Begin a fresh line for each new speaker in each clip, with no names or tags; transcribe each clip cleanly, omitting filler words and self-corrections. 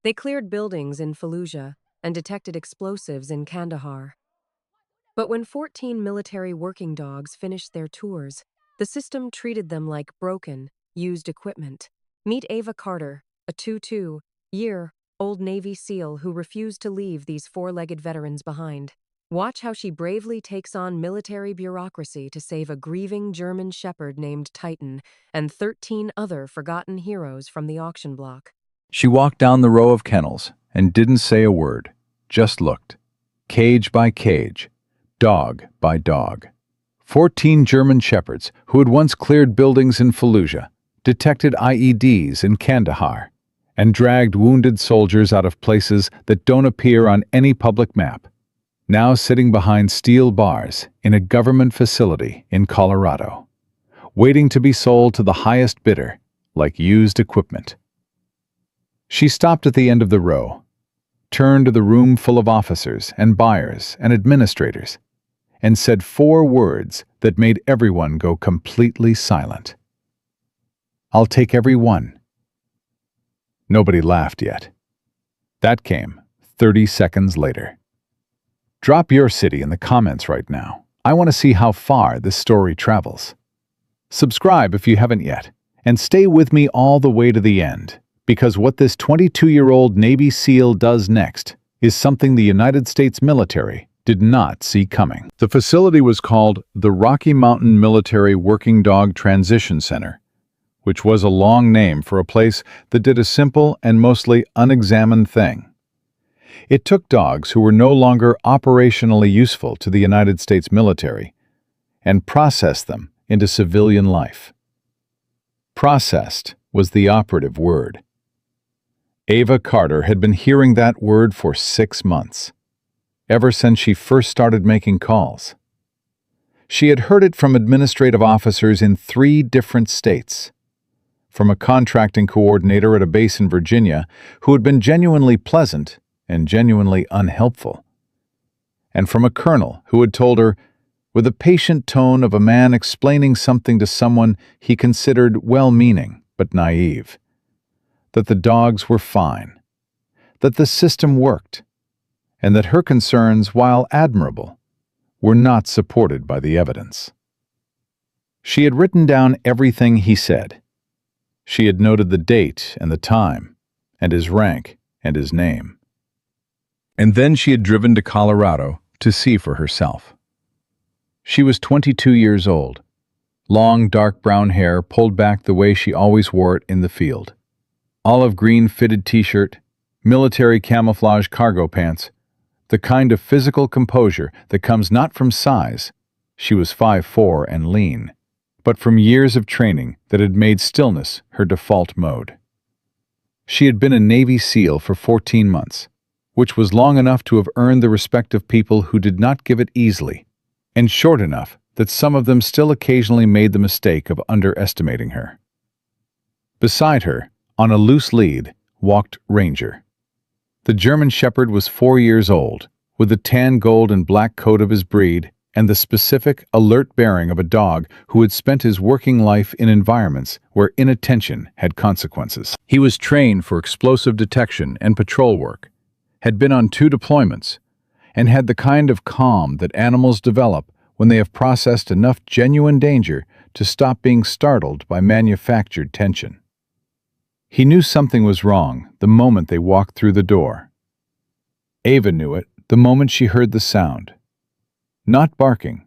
They cleared buildings in Fallujah and detected explosives in Kandahar. But when 14 military working dogs finished their tours, the system treated them like broken, used equipment. Meet Ava Carter, a 22-year-old Navy SEAL who refused to leave these four-legged veterans behind. Watch how she bravely takes on military bureaucracy to save a grieving German shepherd named Titan and 13 other forgotten heroes from the auction block.
She walked down the row of kennels and didn't say a word, just looked. Cage by cage, dog by dog. 14 German shepherds who had once cleared buildings in Fallujah, detected IEDs in Kandahar, and dragged wounded soldiers out of places that don't appear on any public map, now sitting behind steel bars in a government facility in Colorado, waiting to be sold to the highest bidder, like used equipment. She stopped at the end of the row, turned to the room full of officers and buyers and administrators, and said 4 words that made everyone go completely silent. "I'll take every one." Nobody laughed yet. That came 30 seconds later. Drop your city in the comments right now. I want to see how far this story travels. Subscribe if you haven't yet, and stay with me all the way to the end, because what this 22-year-old Navy SEAL does next is something the United States military did not see coming. The facility was called the Rocky Mountain Military Working Dog Transition Center, which was a long name for a place that did a simple and mostly unexamined thing. It took dogs who were no longer operationally useful to the United States military and processed them into civilian life. Processed was the operative word. Ava Carter had been hearing that word for 6 months, ever since she first started making calls. She had heard it from administrative officers in 3 different states, from a contracting coordinator at a base in Virginia who had been genuinely pleasant and genuinely unhelpful, and from a colonel who had told her, with the patient tone of a man explaining something to someone he considered well-meaning but naive, that the dogs were fine, that the system worked, and that her concerns, while admirable, were not supported by the evidence. She had written down everything he said. She had noted the date and the time, and his rank and his name. And then she had driven to Colorado to see for herself. She was 22 years old, long dark brown hair pulled back the way she always wore it in the field, olive green fitted t-shirt, military camouflage cargo pants, the kind of physical composure that comes not from size, she was 5'4" and lean, but from years of training that had made stillness her default mode. She had been a Navy SEAL for 14 months, which was long enough to have earned the respect of people who did not give it easily, and short enough that some of them still occasionally made the mistake of underestimating her. Beside her, on a loose lead, walked Ranger. The German shepherd was 4 years old, with the tan gold and black coat of his breed and the specific, alert bearing of a dog who had spent his working life in environments where inattention had consequences. He was trained for explosive detection and patrol work, had been on 2 deployments, and had the kind of calm that animals develop when they have processed enough genuine danger to stop being startled by manufactured tension. He knew something was wrong the moment they walked through the door. Ava knew it the moment she heard the sound. Not barking.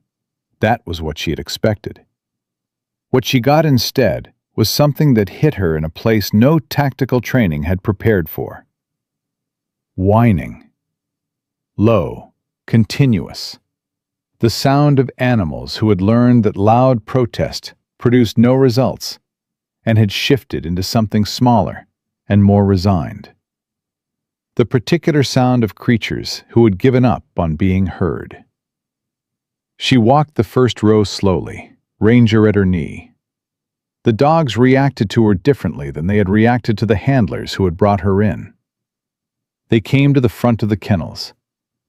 That was what she had expected. What she got instead was something that hit her in a place no tactical training had prepared for. Whining. Low, continuous. The sound of animals who had learned that loud protest produced no results and had shifted into something smaller and more resigned. The particular sound of creatures who had given up on being heard. She walked the first row slowly, Ranger at her knee. The dogs reacted to her differently than they had reacted to the handlers who had brought her in. They came to the front of the kennels,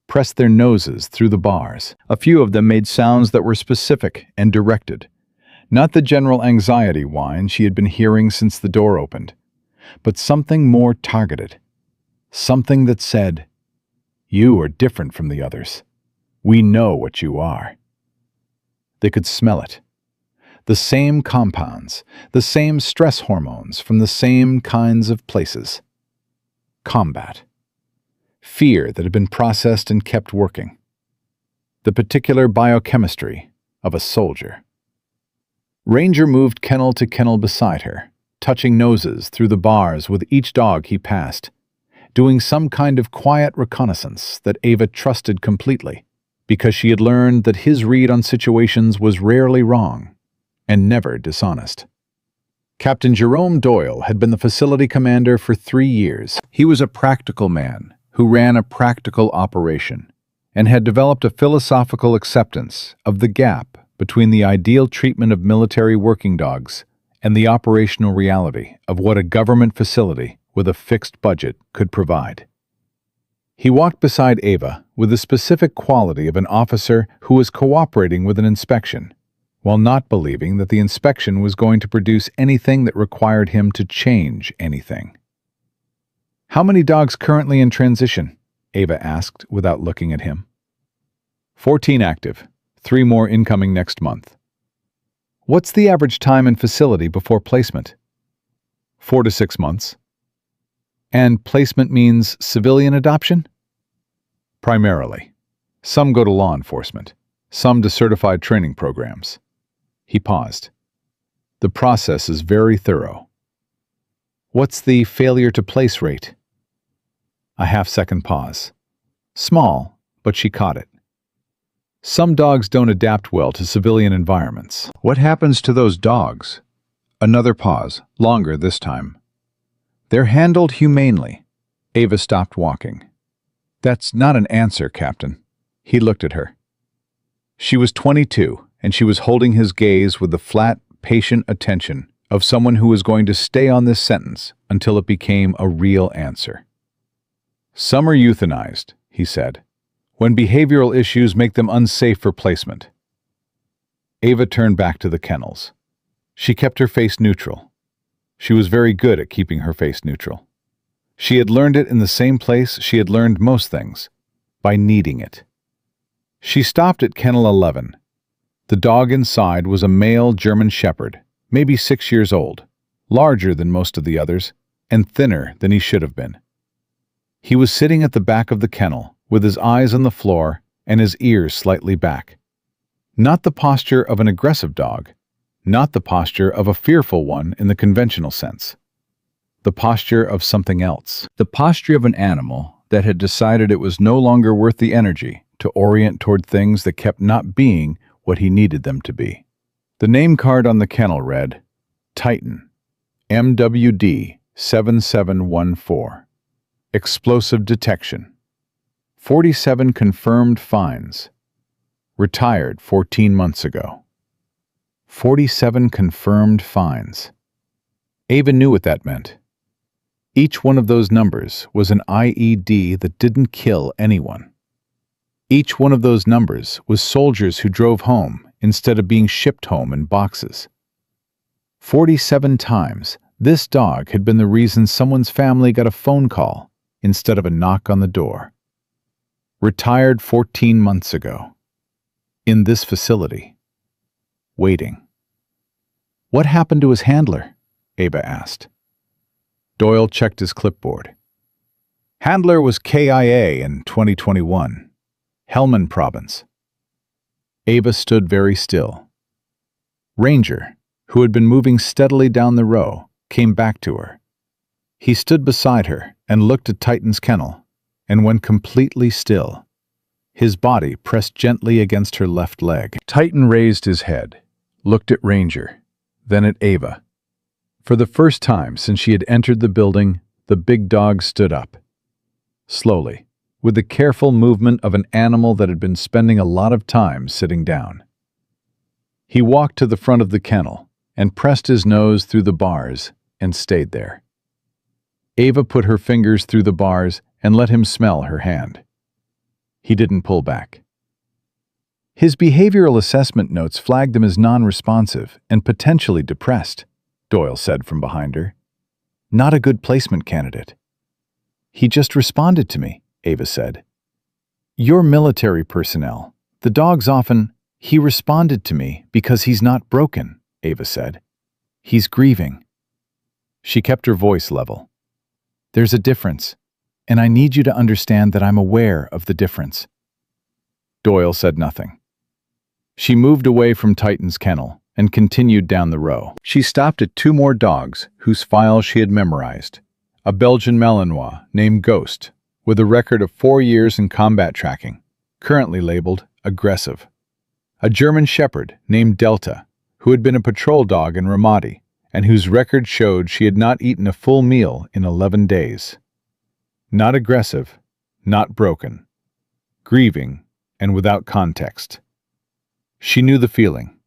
pressed their noses through the bars. A few of them made sounds that were specific and directed, not the general anxiety whine she had been hearing since the door opened, but something more targeted. Something that said, "You are different from the others. We know what you are." They could smell it. The same compounds, the same stress hormones from the same kinds of places. Combat. Fear that had been processed and kept working. The particular biochemistry of a soldier. Ranger moved kennel to kennel beside her, touching noses through the bars with each dog he passed, doing some kind of quiet reconnaissance that Ava trusted completely, because she had learned that his read on situations was rarely wrong and never dishonest. Captain Jerome Doyle had been the facility commander for 3 years. He was a practical man who ran a practical operation and had developed a philosophical acceptance of the gap between the ideal treatment of military working dogs and the operational reality of what a government facility with a fixed budget could provide. He walked beside Ava with the specific quality of an officer who was cooperating with an inspection, while not believing that the inspection was going to produce anything that required him to change anything. "How many dogs currently in transition?" Ava asked without looking at him. 14 active, 3 more incoming next month. "What's the average time in facility before placement?" 4 to 6 months. "And placement means civilian adoption?" "Primarily. Some go to law enforcement, some to certified training programs." He paused. "The process is very thorough." "What's the failure to place rate?" A half-second pause. Small, but she caught it. "Some dogs don't adapt well to civilian environments." "What happens to those dogs?" Another pause, longer this time. "They're handled humanely." Ava stopped walking. "That's not an answer, Captain." He looked at her. She was 22, and she was holding his gaze with the flat, patient attention of someone who was going to stay on this sentence until it became a real answer. "Some are euthanized," he said, "when behavioral issues make them unsafe for placement." Ava turned back to the kennels. She kept her face neutral. She was very good at keeping her face neutral. She had learned it in the same place she had learned most things, by needing it. She stopped at kennel 11. The dog inside was a male German Shepherd, maybe 6 years old, larger than most of the others, and thinner than he should have been. He was sitting at the back of the kennel, with his eyes on the floor and his ears slightly back. Not the posture of an aggressive dog, not the posture of a fearful one in the conventional sense. The posture of something else. The posture of an animal that had decided it was no longer worth the energy to orient toward things that kept not being what he needed them to be. The name card on the kennel read, Titan, MWD 7714. Explosive detection. 47 confirmed fines. Retired 14 months ago. 47 confirmed fines. Ava knew what that meant. Each one of those numbers was an IED that didn't kill anyone. Each one of those numbers was soldiers who drove home instead of being shipped home in boxes. 47 times, this dog had been the reason someone's family got a phone call instead of a knock on the door. Retired 14 months ago. In this facility. Waiting. "What happened to his handler?" Ava asked. Doyle checked his clipboard. "Handler was KIA in 2021. Helmand Province." Ava stood very still. Ranger, who had been moving steadily down the row, came back to her. He stood beside her and looked at Titan's kennel, and went completely still. His body pressed gently against her left leg. Titan raised his head, looked at Ranger, then at Ava. For the first time since she had entered the building, the big dog stood up. Slowly, with the careful movement of an animal that had been spending a lot of time sitting down. He walked to the front of the kennel and pressed his nose through the bars and stayed there. Ava put her fingers through the bars and let him smell her hand. He didn't pull back. His behavioral assessment notes flagged him as non-responsive and potentially depressed, Doyle said from behind her. Not a good placement candidate. He just responded to me, Ava said. You're military personnel. The dogs often... He responded to me because he's not broken, Ava said. He's grieving. She kept her voice level. There's a difference, and I need you to understand that I'm aware of the difference. Doyle said nothing. She moved away from Titan's kennel and continued down the row. She stopped at two more dogs whose files she had memorized. A Belgian Malinois named Ghost, with a record of 4 years in combat tracking, currently labeled aggressive. A German Shepherd named Delta, who had been a patrol dog in Ramadi, and whose record showed she had not eaten a full meal in 11 days. Not aggressive, not broken, grieving, and without context. She knew the feeling.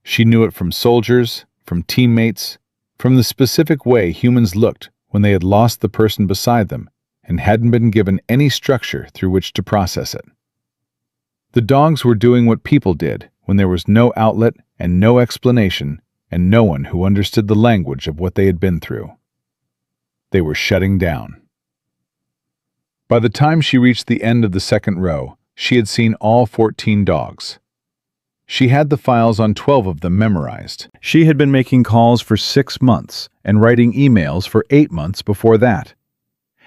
She knew it from soldiers, from teammates, from the specific way humans looked when they had lost the person beside them and hadn't been given any structure through which to process it. The dogs were doing what people did when there was no outlet and no explanation and no one who understood the language of what they had been through. They were shutting down. By the time she reached the end of the second row, she had seen all 14 dogs. She had the files on 12 of them memorized. She had been making calls for 6 months and writing emails for 8 months before that.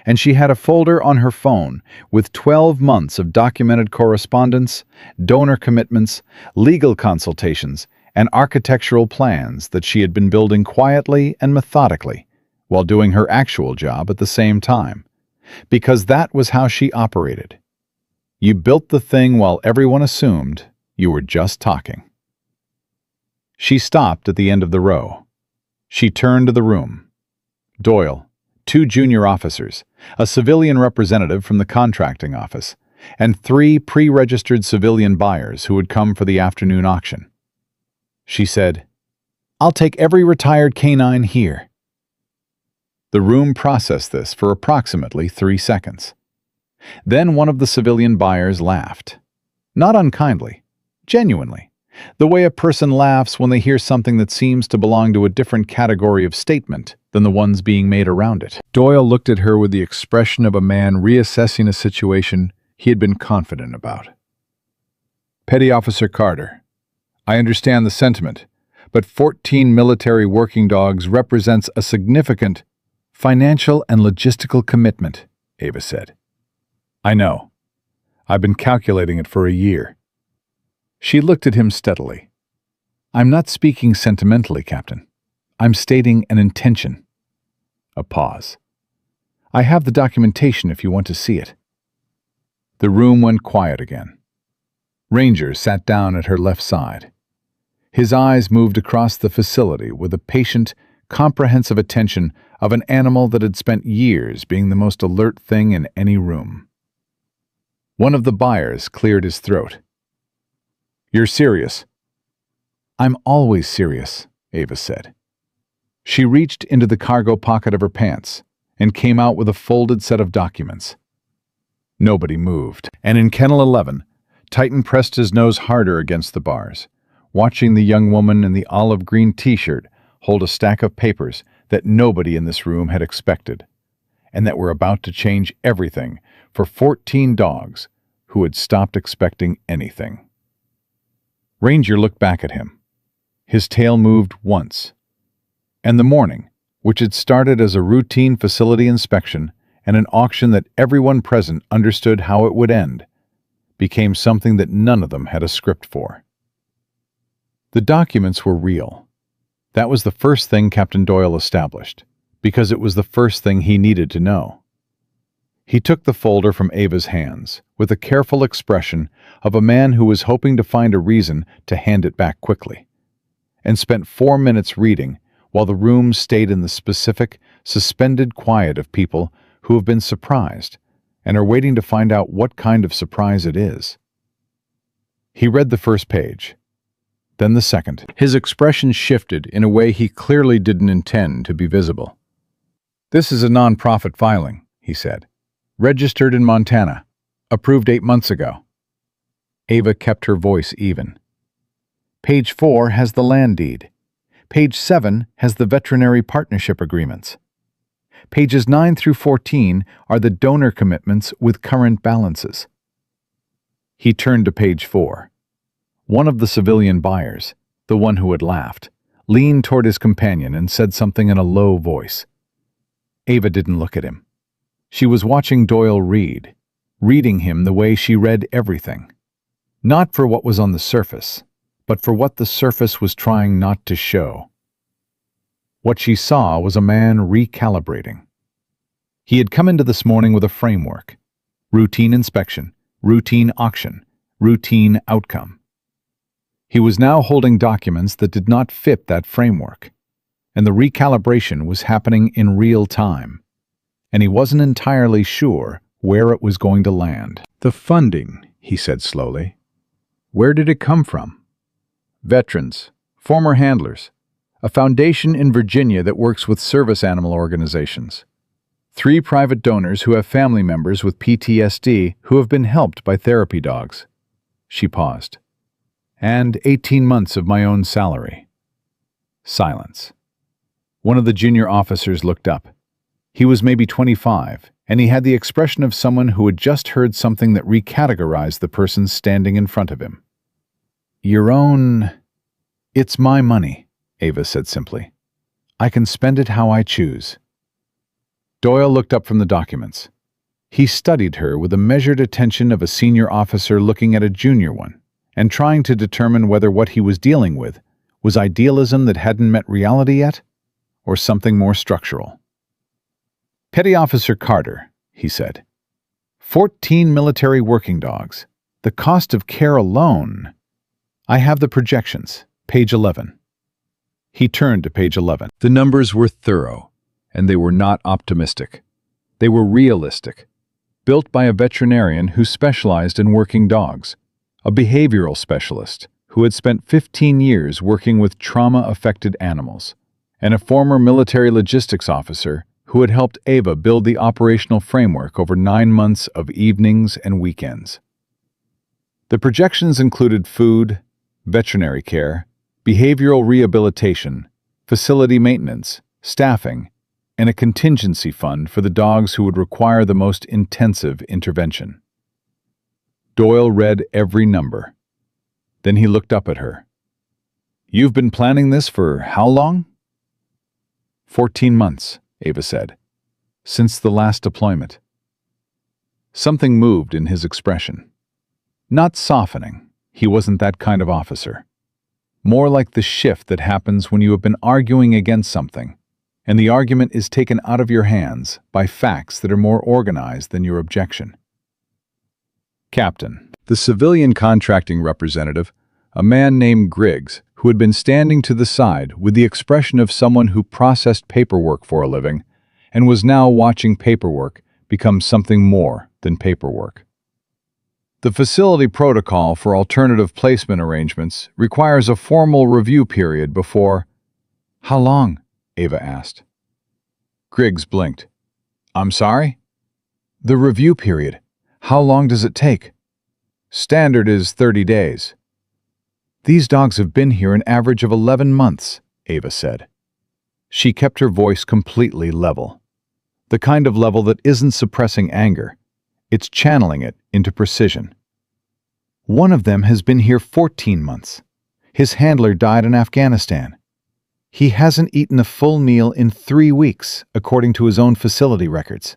And she had a folder on her phone with 12 months of documented correspondence, donor commitments, legal consultations, and architectural plans that she had been building quietly and methodically while doing her actual job at the same time, because that was how she operated. You built the thing while everyone assumed you were just talking. She stopped at the end of the row. She turned to the room. Doyle, 2 junior officers, a civilian representative from the contracting office, and 3 pre-registered civilian buyers who had come for the afternoon auction. She said, "I'll take every retired canine here." The room processed this for approximately 3 seconds. Then one of the civilian buyers laughed. Not unkindly, genuinely, the way a person laughs when they hear something that seems to belong to a different category of statement than the ones being made around it. Doyle looked at her with the expression of a man reassessing a situation he had been confident about. Petty Officer Carter, I understand the sentiment, but 14 military working dogs represents a significant financial and logistical commitment, Ava said. I know. I've been calculating it for a year. She looked at him steadily. I'm not speaking sentimentally, Captain. I'm stating an intention. A pause. I have the documentation if you want to see it. The room went quiet again. Ranger sat down at her left side. His eyes moved across the facility with the patient, comprehensive attention of an animal that had spent years being the most alert thing in any room. One of the buyers cleared his throat. You're serious? I'm always serious, Ava said. She reached into the cargo pocket of her pants and came out with a folded set of documents. Nobody moved, and in Kennel 11, Titan pressed his nose harder against the bars, watching the young woman in the olive green t-shirt hold a stack of papers that nobody in this room had expected, and that were about to change everything for 14 dogs who had stopped expecting anything. Ranger looked back at him. His tail moved once. And the morning, which had started as a routine facility inspection and an auction that everyone present understood how it would end, became something that none of them had a script for. The documents were real. That was the first thing Captain Doyle established, because it was the first thing he needed to know. He took the folder from Ava's hands with a careful expression of a man who was hoping to find a reason to hand it back quickly, and spent 4 minutes reading while the room stayed in the specific, suspended quiet of people who have been surprised and are waiting to find out what kind of surprise it is. He read the first page, then the second. His expression shifted in a way he clearly didn't intend to be visible. This is a non-profit filing, he said. Registered in Montana. Approved 8 months ago. Ava kept her voice even. Page 4 has the land deed. Page 7 has the veterinary partnership agreements. Pages 9 through 14 are the donor commitments with current balances. He turned to page 4. One of the civilian buyers, the one who had laughed, leaned toward his companion and said something in a low voice. Ava didn't look at him. She was watching Doyle read, reading him the way she read everything. Not for what was on the surface, but for what the surface was trying not to show. What she saw was a man recalibrating. He had come into this morning with a framework: routine inspection, routine auction, routine outcome. He was now holding documents that did not fit that framework, and the recalibration was happening in real time, and he wasn't entirely sure where it was going to land. "The funding," he said slowly. "Where did it come from?" "Veterans, former handlers, a foundation in Virginia that works with service animal organizations. 3 private donors who have family members with PTSD who have been helped by therapy dogs." She paused. "And 18 months of my own salary." Silence. One of the junior officers looked up. He was maybe 25, and he had the expression of someone who had just heard something that recategorized the person standing in front of him. "Your own—" "It's my money," Ava said simply. "I can spend it how I choose." Doyle looked up from the documents. He studied her with the measured attention of a senior officer looking at a junior one, and trying to determine whether what he was dealing with was idealism that hadn't met reality yet, or something more structural. "Petty Officer Carter," he said. 14 military working dogs. The cost of care alone. I have the projections, page 11. He turned to page 11. The numbers were thorough, and they were not optimistic. They were realistic, built by a veterinarian who specialized in working dogs, a behavioral specialist who had spent 15 years working with trauma-affected animals, and a former military logistics officer who had helped Ava build the operational framework over 9 months of evenings and weekends. The projections included food, veterinary care, behavioral rehabilitation, facility maintenance, staffing, and a contingency fund for the dogs who would require the most intensive intervention. Doyle read every number. Then he looked up at her. "You've been planning this for how long?" 14 months, Ava said. "Since the last deployment." Something moved in his expression. Not softening. He wasn't that kind of officer. More like the shift that happens when you have been arguing against something, and the argument is taken out of your hands by facts that are more organized than your objection. "Captain," the civilian contracting representative, a man named Griggs, who had been standing to the side with the expression of someone who processed paperwork for a living and was now watching paperwork become something more than paperwork. "The facility protocol for alternative placement arrangements requires a formal review period before—" "How long?" Ava asked. Griggs blinked. "I'm sorry?" "The review period. How long does it take?" "Standard is 30 days. "These dogs have been here an average of 11 months, Ava said. She kept her voice completely level. The kind of level that isn't suppressing anger. It's channeling it into precision. "One of them has been here 14 months. His handler died in Afghanistan. He hasn't eaten a full meal in 3 weeks, according to his own facility records."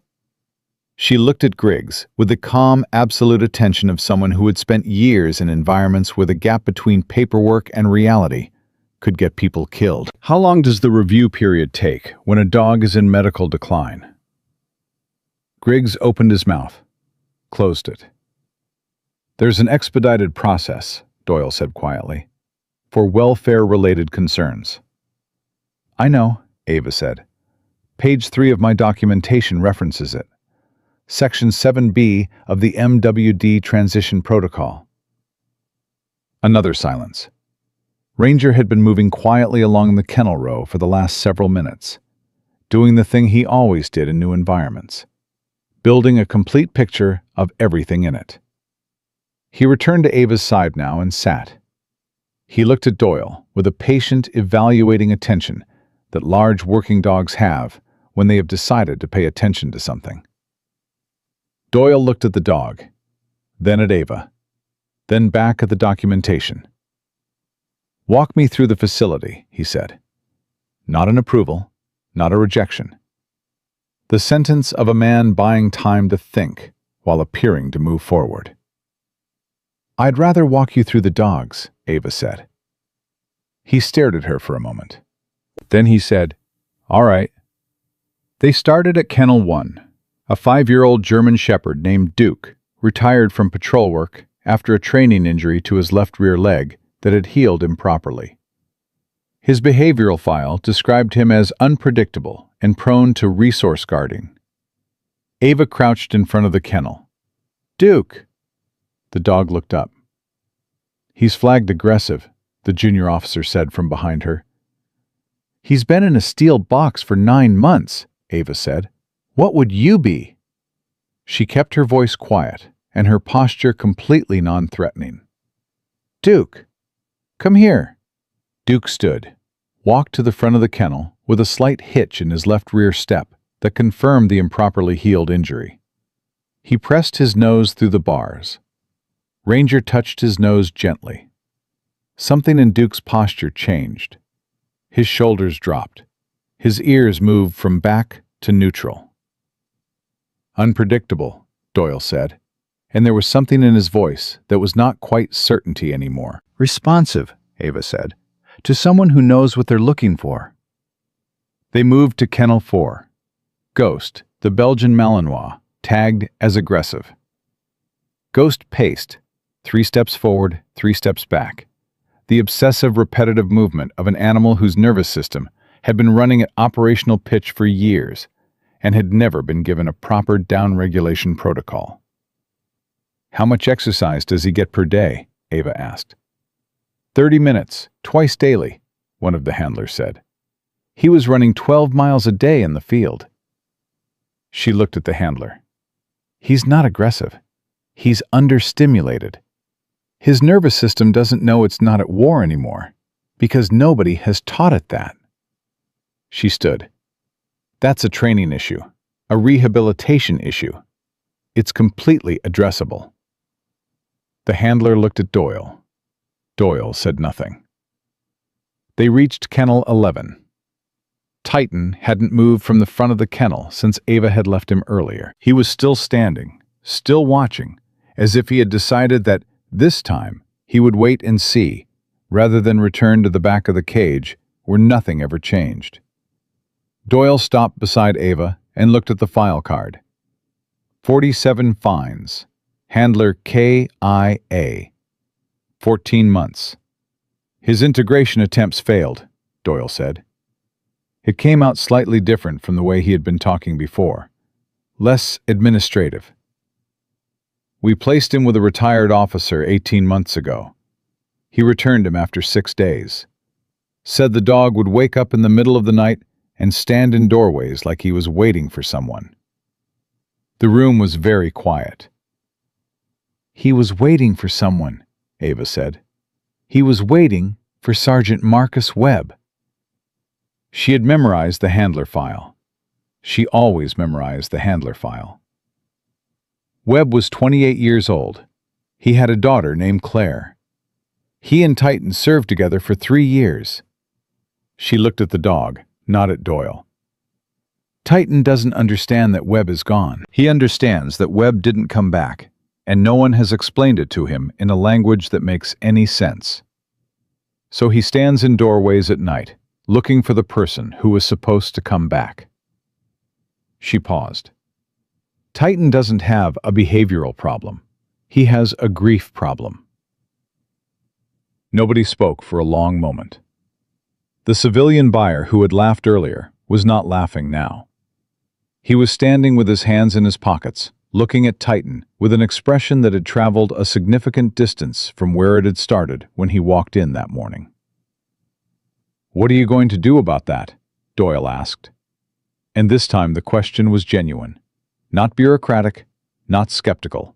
She looked at Griggs with the calm, absolute attention of someone who had spent years in environments where the gap between paperwork and reality could get people killed. "How long does the review period take when a dog is in medical decline?" Griggs opened his mouth, closed it. "There's an expedited process," Doyle said quietly, "for welfare-related concerns." "I know," Ava said. "Page 3 of my documentation references it. Section 7B of the MWD Transition Protocol." Another silence. Ranger had been moving quietly along the kennel row for the last several minutes, doing the thing he always did in new environments, building a complete picture of everything in it. He returned to Ava's side now and sat. He looked at Doyle with a patient, evaluating attention that large working dogs have when they have decided to pay attention to something. Doyle looked at the dog, then at Ava, then back at the documentation. "Walk me through the facility," he said. Not an approval, not a rejection. The sentence of a man buying time to think while appearing to move forward. "I'd rather walk you through the dogs," Ava said. He stared at her for a moment. Then he said, "All right." They started at Kennel 1, a 5-year-old German Shepherd named Duke, retired from patrol work after a training injury to his left rear leg that had healed improperly. His behavioral file described him as unpredictable and prone to resource guarding. Ava crouched in front of the kennel. "Duke!" The dog looked up. "He's flagged aggressive," the junior officer said from behind her. "He's been in a steel box for 9 months, Ava said. "What would you be?" She kept her voice quiet and her posture completely non-threatening. "Duke, come here." Duke stood, walked to the front of the kennel with a slight hitch in his left rear step that confirmed the improperly healed injury. He pressed his nose through the bars. Ranger touched his nose gently. Something in Duke's posture changed. His shoulders dropped. His ears moved from back to neutral. "Unpredictable," Doyle said, and there was something in his voice that was not quite certainty anymore. "Responsive," Ava said, "to someone who knows what they're looking for." They moved to Kennel 4. Ghost, the Belgian Malinois, tagged as aggressive. Ghost paced, 3 steps forward, 3 steps back. The obsessive, repetitive movement of an animal whose nervous system had been running at operational pitch for years and had never been given a proper down-regulation protocol. "How much exercise does he get per day?" Ava asked. 30 minutes, twice daily," one of the handlers said. "He was running 12 miles a day in the field." She looked at the handler. "He's not aggressive. He's understimulated. His nervous system doesn't know it's not at war anymore, because nobody has taught it that." She stood. "That's a training issue, a rehabilitation issue. It's completely addressable." The handler looked at Doyle. Doyle said nothing. They reached Kennel 11. Titan hadn't moved from the front of the kennel since Ava had left him earlier. He was still standing, still watching, as if he had decided that this time he would wait and see, rather than return to the back of the cage where nothing ever changed. Doyle stopped beside Ava and looked at the file card. 47 fines. Handler KIA. 14 months. His integration attempts failed, Doyle said. It came out slightly different from the way he had been talking before. Less administrative. "We placed him with a retired officer 18 months ago. He returned him after 6 days. Said the dog would wake up in the middle of the night and stand in doorways like he was waiting for someone." The room was very quiet. "He was waiting for someone," Ava said. "He was waiting for Sergeant Marcus Webb." She had memorized the handler file. She always memorized the handler file. Webb was 28 years old. He had a daughter named Claire. He and Titan served together for 3 years. She looked at the dog, not at Doyle. "Titan doesn't understand that Webb is gone. He understands that Webb didn't come back, and no one has explained it to him in a language that makes any sense. So he stands in doorways at night, looking for the person who was supposed to come back." She paused. "Titan doesn't have a behavioral problem. He has a grief problem." Nobody spoke for a long moment. The civilian buyer who had laughed earlier was not laughing now. He was standing with his hands in his pockets, looking at Titan with an expression that had traveled a significant distance from where it had started when he walked in that morning. "What are you going to do about that?" Doyle asked. And this time the question was genuine. Not bureaucratic, not skeptical.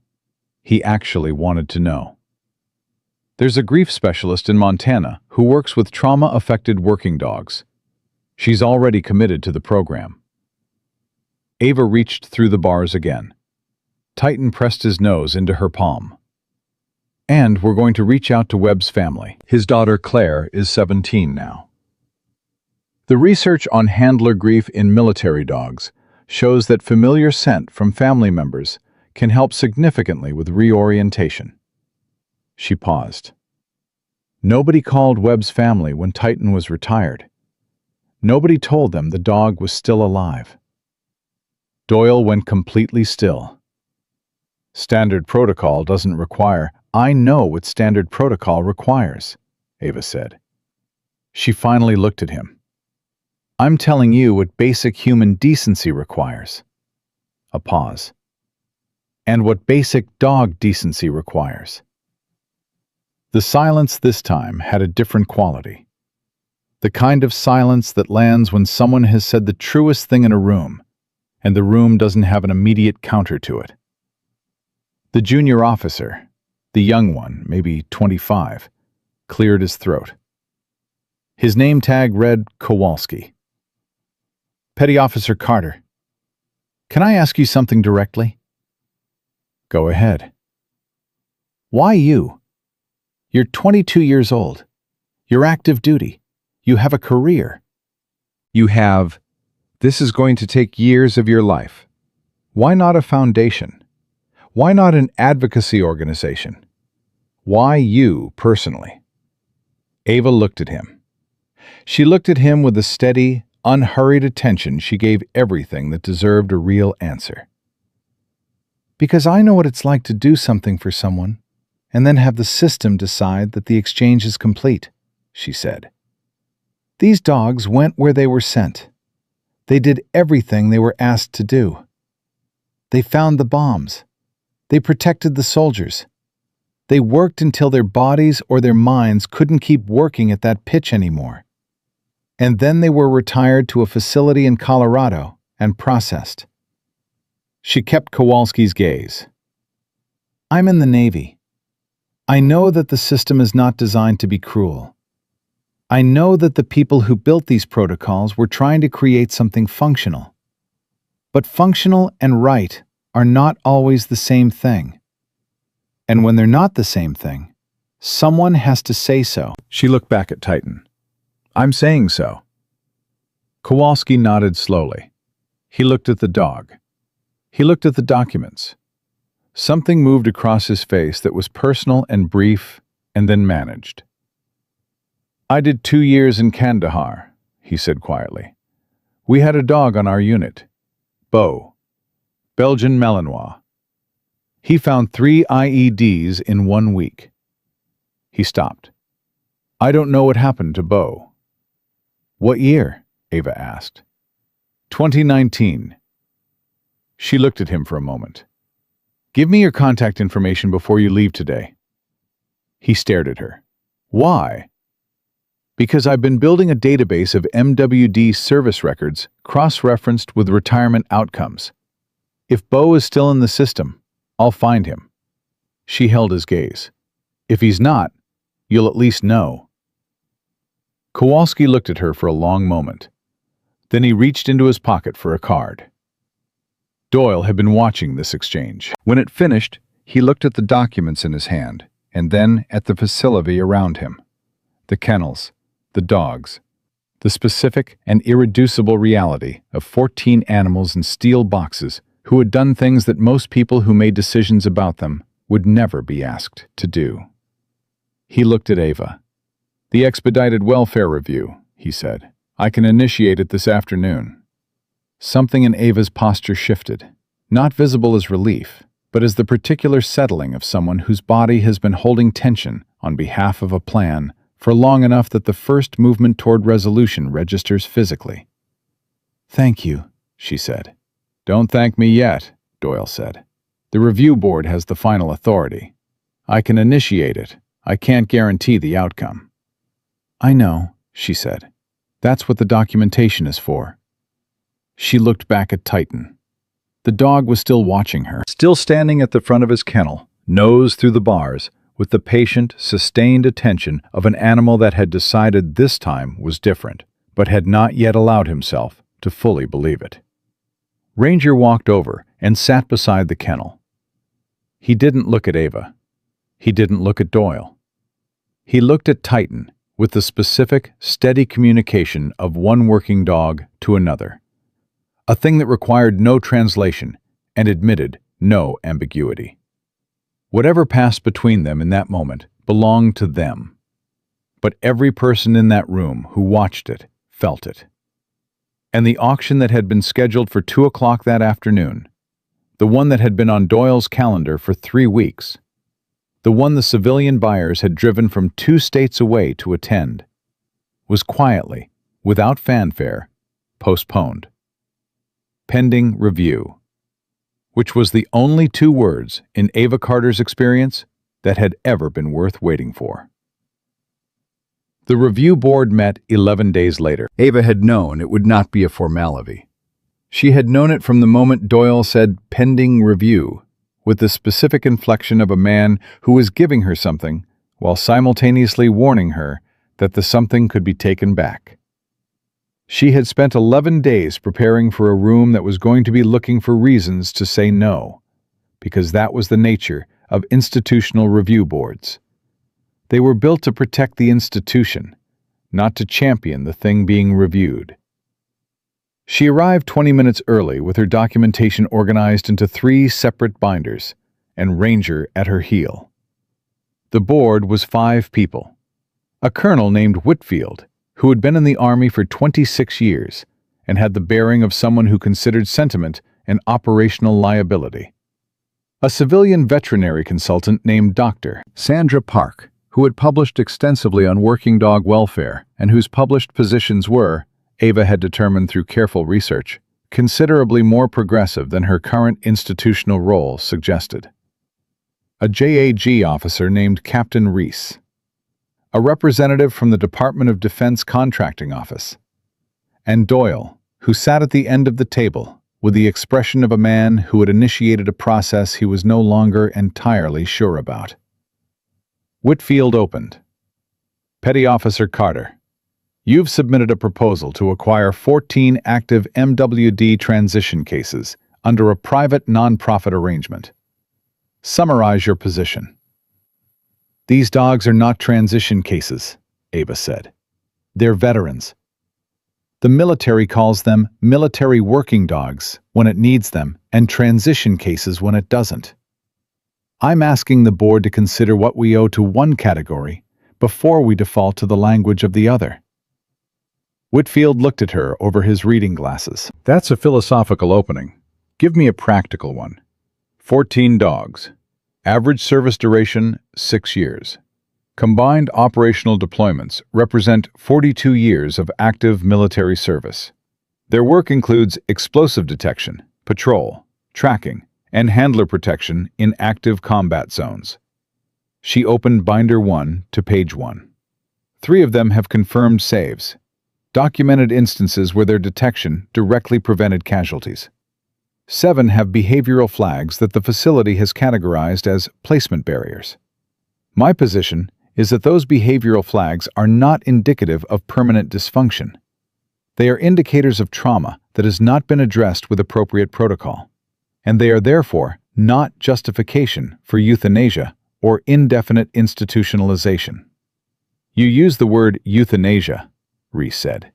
He actually wanted to know. "There's a grief specialist in Montana who works with trauma-affected working dogs. She's already committed to the program. Ava reached through the bars again. Titan pressed his nose into her palm. And we're going to reach out to Webb's family. His daughter Claire is 17 now. The research on handler grief in military dogs shows that familiar scent from family members can help significantly with reorientation. She paused. Nobody called Webb's family when Titan was retired. Nobody told them the dog was still alive. Doyle went completely still. Standard protocol doesn't require. I know what standard protocol requires, Ava said. She finally looked at him. I'm telling you what basic human decency requires. A pause. And what basic dog decency requires. The silence this time had a different quality. The kind of silence that lands when someone has said the truest thing in a room, and the room doesn't have an immediate counter to it. The junior officer, the young one, maybe 25, cleared his throat. His name tag read Kowalski. Petty Officer Carter, can I ask you something directly? Go ahead. Why you? You're 22 years old. You're active duty. You have a career. You have. This is going to take years of your life. Why not a foundation? Why not an advocacy organization? Why you, personally? Ava looked at him. She looked at him with the steady, unhurried attention she gave everything that deserved a real answer. Because I know what it's like to do something for someone, and then have the system decide that the exchange is complete, she said. These dogs went where they were sent. They did everything they were asked to do. They found the bombs. They protected the soldiers. They worked until their bodies or their minds couldn't keep working at that pitch anymore. And then they were retired to a facility in Colorado and processed. She kept Kowalski's gaze. I'm in the Navy. I know that the system is not designed to be cruel. I know that the people who built these protocols were trying to create something functional. But functional and right are not always the same thing. And when they're not the same thing, someone has to say so. She looked back at Titan. I'm saying so. Kowalski nodded slowly. He looked at the dog. He looked at the documents. Something moved across his face that was personal and brief, and then managed. I did 2 years in Kandahar, he said quietly. We had a dog on our unit. Beau. Belgian Malinois. He found 3 IEDs in 1 week. He stopped. I don't know what happened to Beau. What year? Ava asked. 2019. She looked at him for a moment. Give me your contact information before you leave today. He stared at her. Why? Because I've been building a database of MWD service records cross-referenced with retirement outcomes. If Beau is still in the system, I'll find him. She held his gaze. If he's not, you'll at least know. Kowalski looked at her for a long moment. Then he reached into his pocket for a card. Doyle had been watching this exchange. When it finished, he looked at the documents in his hand, and then at the facility around him. The kennels, the dogs, the specific and irreducible reality of 14 animals in steel boxes who had done things that most people who made decisions about them would never be asked to do. He looked at Ava. The expedited welfare review, he said. I can initiate it this afternoon. Something in Ava's posture shifted, not visible as relief, but as the particular settling of someone whose body has been holding tension on behalf of a plan for long enough that the first movement toward resolution registers physically. Thank you, she said. Don't thank me yet, Doyle said. The review board has the final authority. I can initiate it. I can't guarantee the outcome. I know, she said. That's what the documentation is for. She looked back at Titan. The dog was still watching her, still standing at the front of his kennel, nose through the bars, with the patient, sustained attention of an animal that had decided this time was different, but had not yet allowed himself to fully believe it. Ranger walked over and sat beside the kennel. He didn't look at Ava. He didn't look at Doyle. He looked at Titan with the specific, steady communication of one working dog to another. A thing that required no translation and admitted no ambiguity. Whatever passed between them in that moment belonged to them. But every person in that room who watched it felt it. And the auction that had been scheduled for 2 o'clock that afternoon, the one that had been on Doyle's calendar for 3 weeks, the one the civilian buyers had driven from 2 states away to attend, was quietly, without fanfare, postponed. Pending review, which was the only 2 words in Ava Carter's experience that had ever been worth waiting for. The review board met 11 days later. Ava had known it would not be a formality. She had known it from the moment Doyle said pending review, with the specific inflection of a man who was giving her something while simultaneously warning her that the something could be taken back. She had spent 11 days preparing for a room that was going to be looking for reasons to say no, because that was the nature of institutional review boards. They were built to protect the institution, not to champion the thing being reviewed. She arrived 20 minutes early with her documentation organized into 3 separate binders, and Ranger at her heel. The board was 5 people. A colonel named Whitfield, who had been in the Army for 26 years and had the bearing of someone who considered sentiment an operational liability. A civilian veterinary consultant named Dr. Sandra Park, who had published extensively on working dog welfare and whose published positions were, Ava had determined through careful research, considerably more progressive than her current institutional role suggested. A JAG officer named Captain Reese. A representative from the Department of Defense Contracting Office. And Doyle, who sat at the end of the table with the expression of a man who had initiated a process he was no longer entirely sure about. Whitfield opened. Petty Officer Carter, you've submitted a proposal to acquire 14 active MWD transition cases under a private non-profit arrangement. Summarize your position. These dogs are not transition cases, Ava said. They're veterans. The military calls them military working dogs when it needs them and transition cases when it doesn't. I'm asking the board to consider what we owe to one category before we default to the language of the other. Whitfield looked at her over his reading glasses. That's a philosophical opening. Give me a practical one. 14 dogs. Average service duration, 6 years. Combined operational deployments represent 42 years of active military service. Their work includes explosive detection, patrol, tracking, and handler protection in active combat zones. She opened Binder 1 to page 1. 3 of them have confirmed saves, documented instances where their detection directly prevented casualties. 7 have behavioral flags that the facility has categorized as placement barriers. My position is that those behavioral flags are not indicative of permanent dysfunction. They are indicators of trauma that has not been addressed with appropriate protocol, and they are therefore not justification for euthanasia or indefinite institutionalization. You use the word euthanasia, Reese said.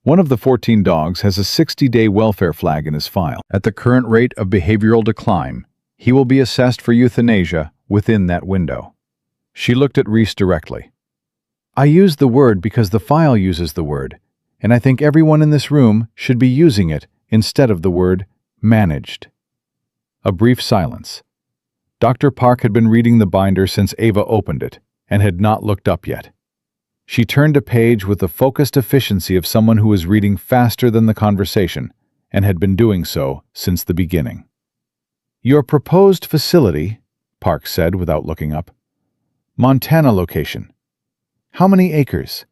One of the 14 dogs has a 60-day welfare flag in his file. At the current rate of behavioral decline, he will be assessed for euthanasia within that window. She looked at Reese directly. I use the word because the file uses the word, and I think everyone in this room should be using it instead of the word managed. A brief silence. Dr. Park had been reading the binder since Ava opened it and had not looked up yet. She turned a page with the focused efficiency of someone who was reading faster than the conversation and had been doing so since the beginning. Your proposed facility, Park said without looking up. Montana location. How many acres?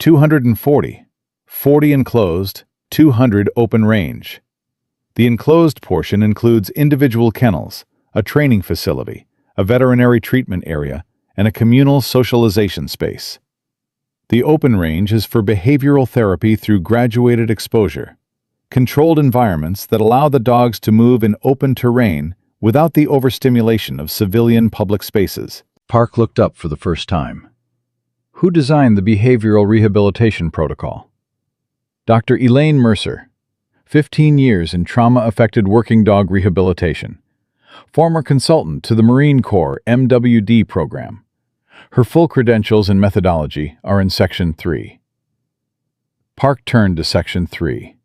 240. 40 enclosed, 200 open range. The enclosed portion includes individual kennels, a training facility, a veterinary treatment area, and a communal socialization space. The open range is for behavioral therapy through graduated exposure. controlled environments that allow the dogs to move in open terrain without the overstimulation of civilian public spaces. Park looked up for the first time. Who designed the behavioral rehabilitation protocol? Dr. Elaine Mercer, 15 years in trauma-affected working dog rehabilitation, former consultant to the Marine Corps MWD program. Her full credentials and methodology are in Section 3. Park turned to Section 3.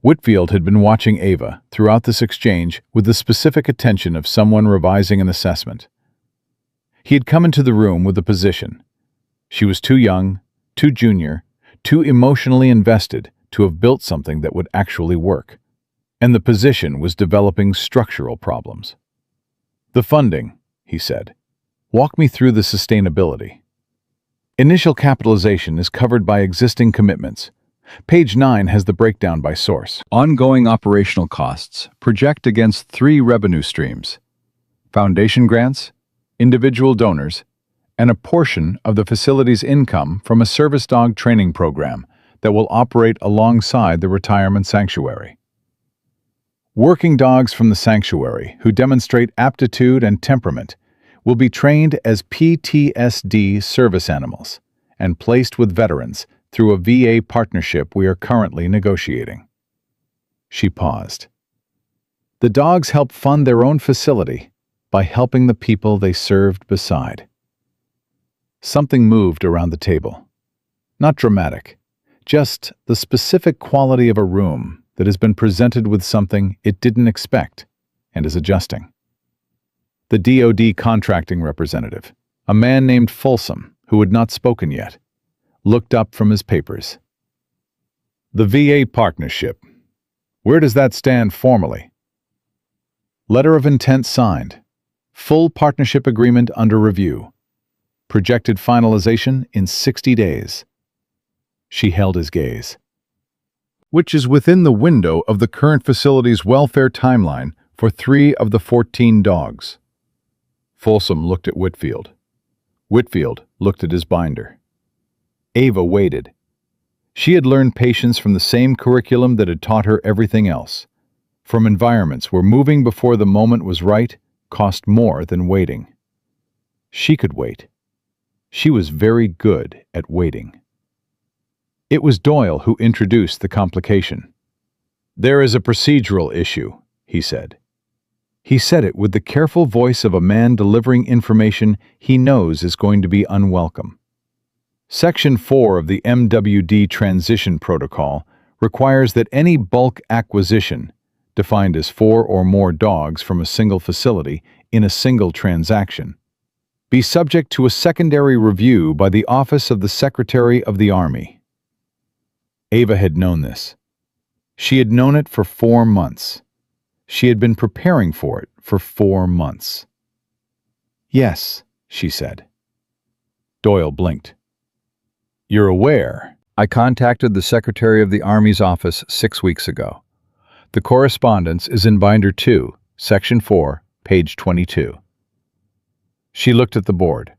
Whitfield had been watching Ava throughout this exchange with the specific attention of someone revising an assessment. He had come into the room with a position. She was too young, too junior, too emotionally invested to have built something that would actually work. And the position was developing structural problems. The funding, he said. Walk me through the sustainability. Initial capitalization is covered by existing commitments. Page 9 has the breakdown by source. Ongoing operational costs project against 3 revenue streams: foundation grants, individual donors, and a portion of the facility's income from a service dog training program that will operate alongside the retirement sanctuary. Working dogs from the sanctuary who demonstrate aptitude and temperament will be trained as PTSD service animals and placed with veterans through a VA partnership we are currently negotiating. She paused. The dogs help fund their own facility by helping the people they served beside. Something moved around the table. Not dramatic, just the specific quality of a room that has been presented with something it didn't expect and is adjusting. The DoD contracting representative, a man named Folsom, who had not spoken yet, looked up from his papers. The VA partnership. Where does that stand formally? Letter of intent signed. Full partnership agreement under review. Projected finalization in 60 days. She held his gaze. Which is within the window of the current facility's welfare timeline for 3 of the 14 dogs. Folsom looked at Whitfield. Whitfield looked at his binder. Ava waited. She had learned patience from the same curriculum that had taught her everything else, from environments where moving before the moment was right cost more than waiting. She could wait. She was very good at waiting. It was Doyle who introduced the complication. There is a procedural issue, he said. He said it with the careful voice of a man delivering information he knows is going to be unwelcome. Section 4 of the MWD Transition Protocol requires that any bulk acquisition, defined as 4 or more dogs from a single facility in a single transaction, be subject to a secondary review by the Office of the Secretary of the Army. Ava had known this. She had known it for 4 months. She had been preparing for it for 4 months. Yes, she said. Doyle blinked. You're aware, I contacted the Secretary of the Army's office 6 weeks ago. The correspondence is in Binder 2, Section 4, page 22. She looked at the board.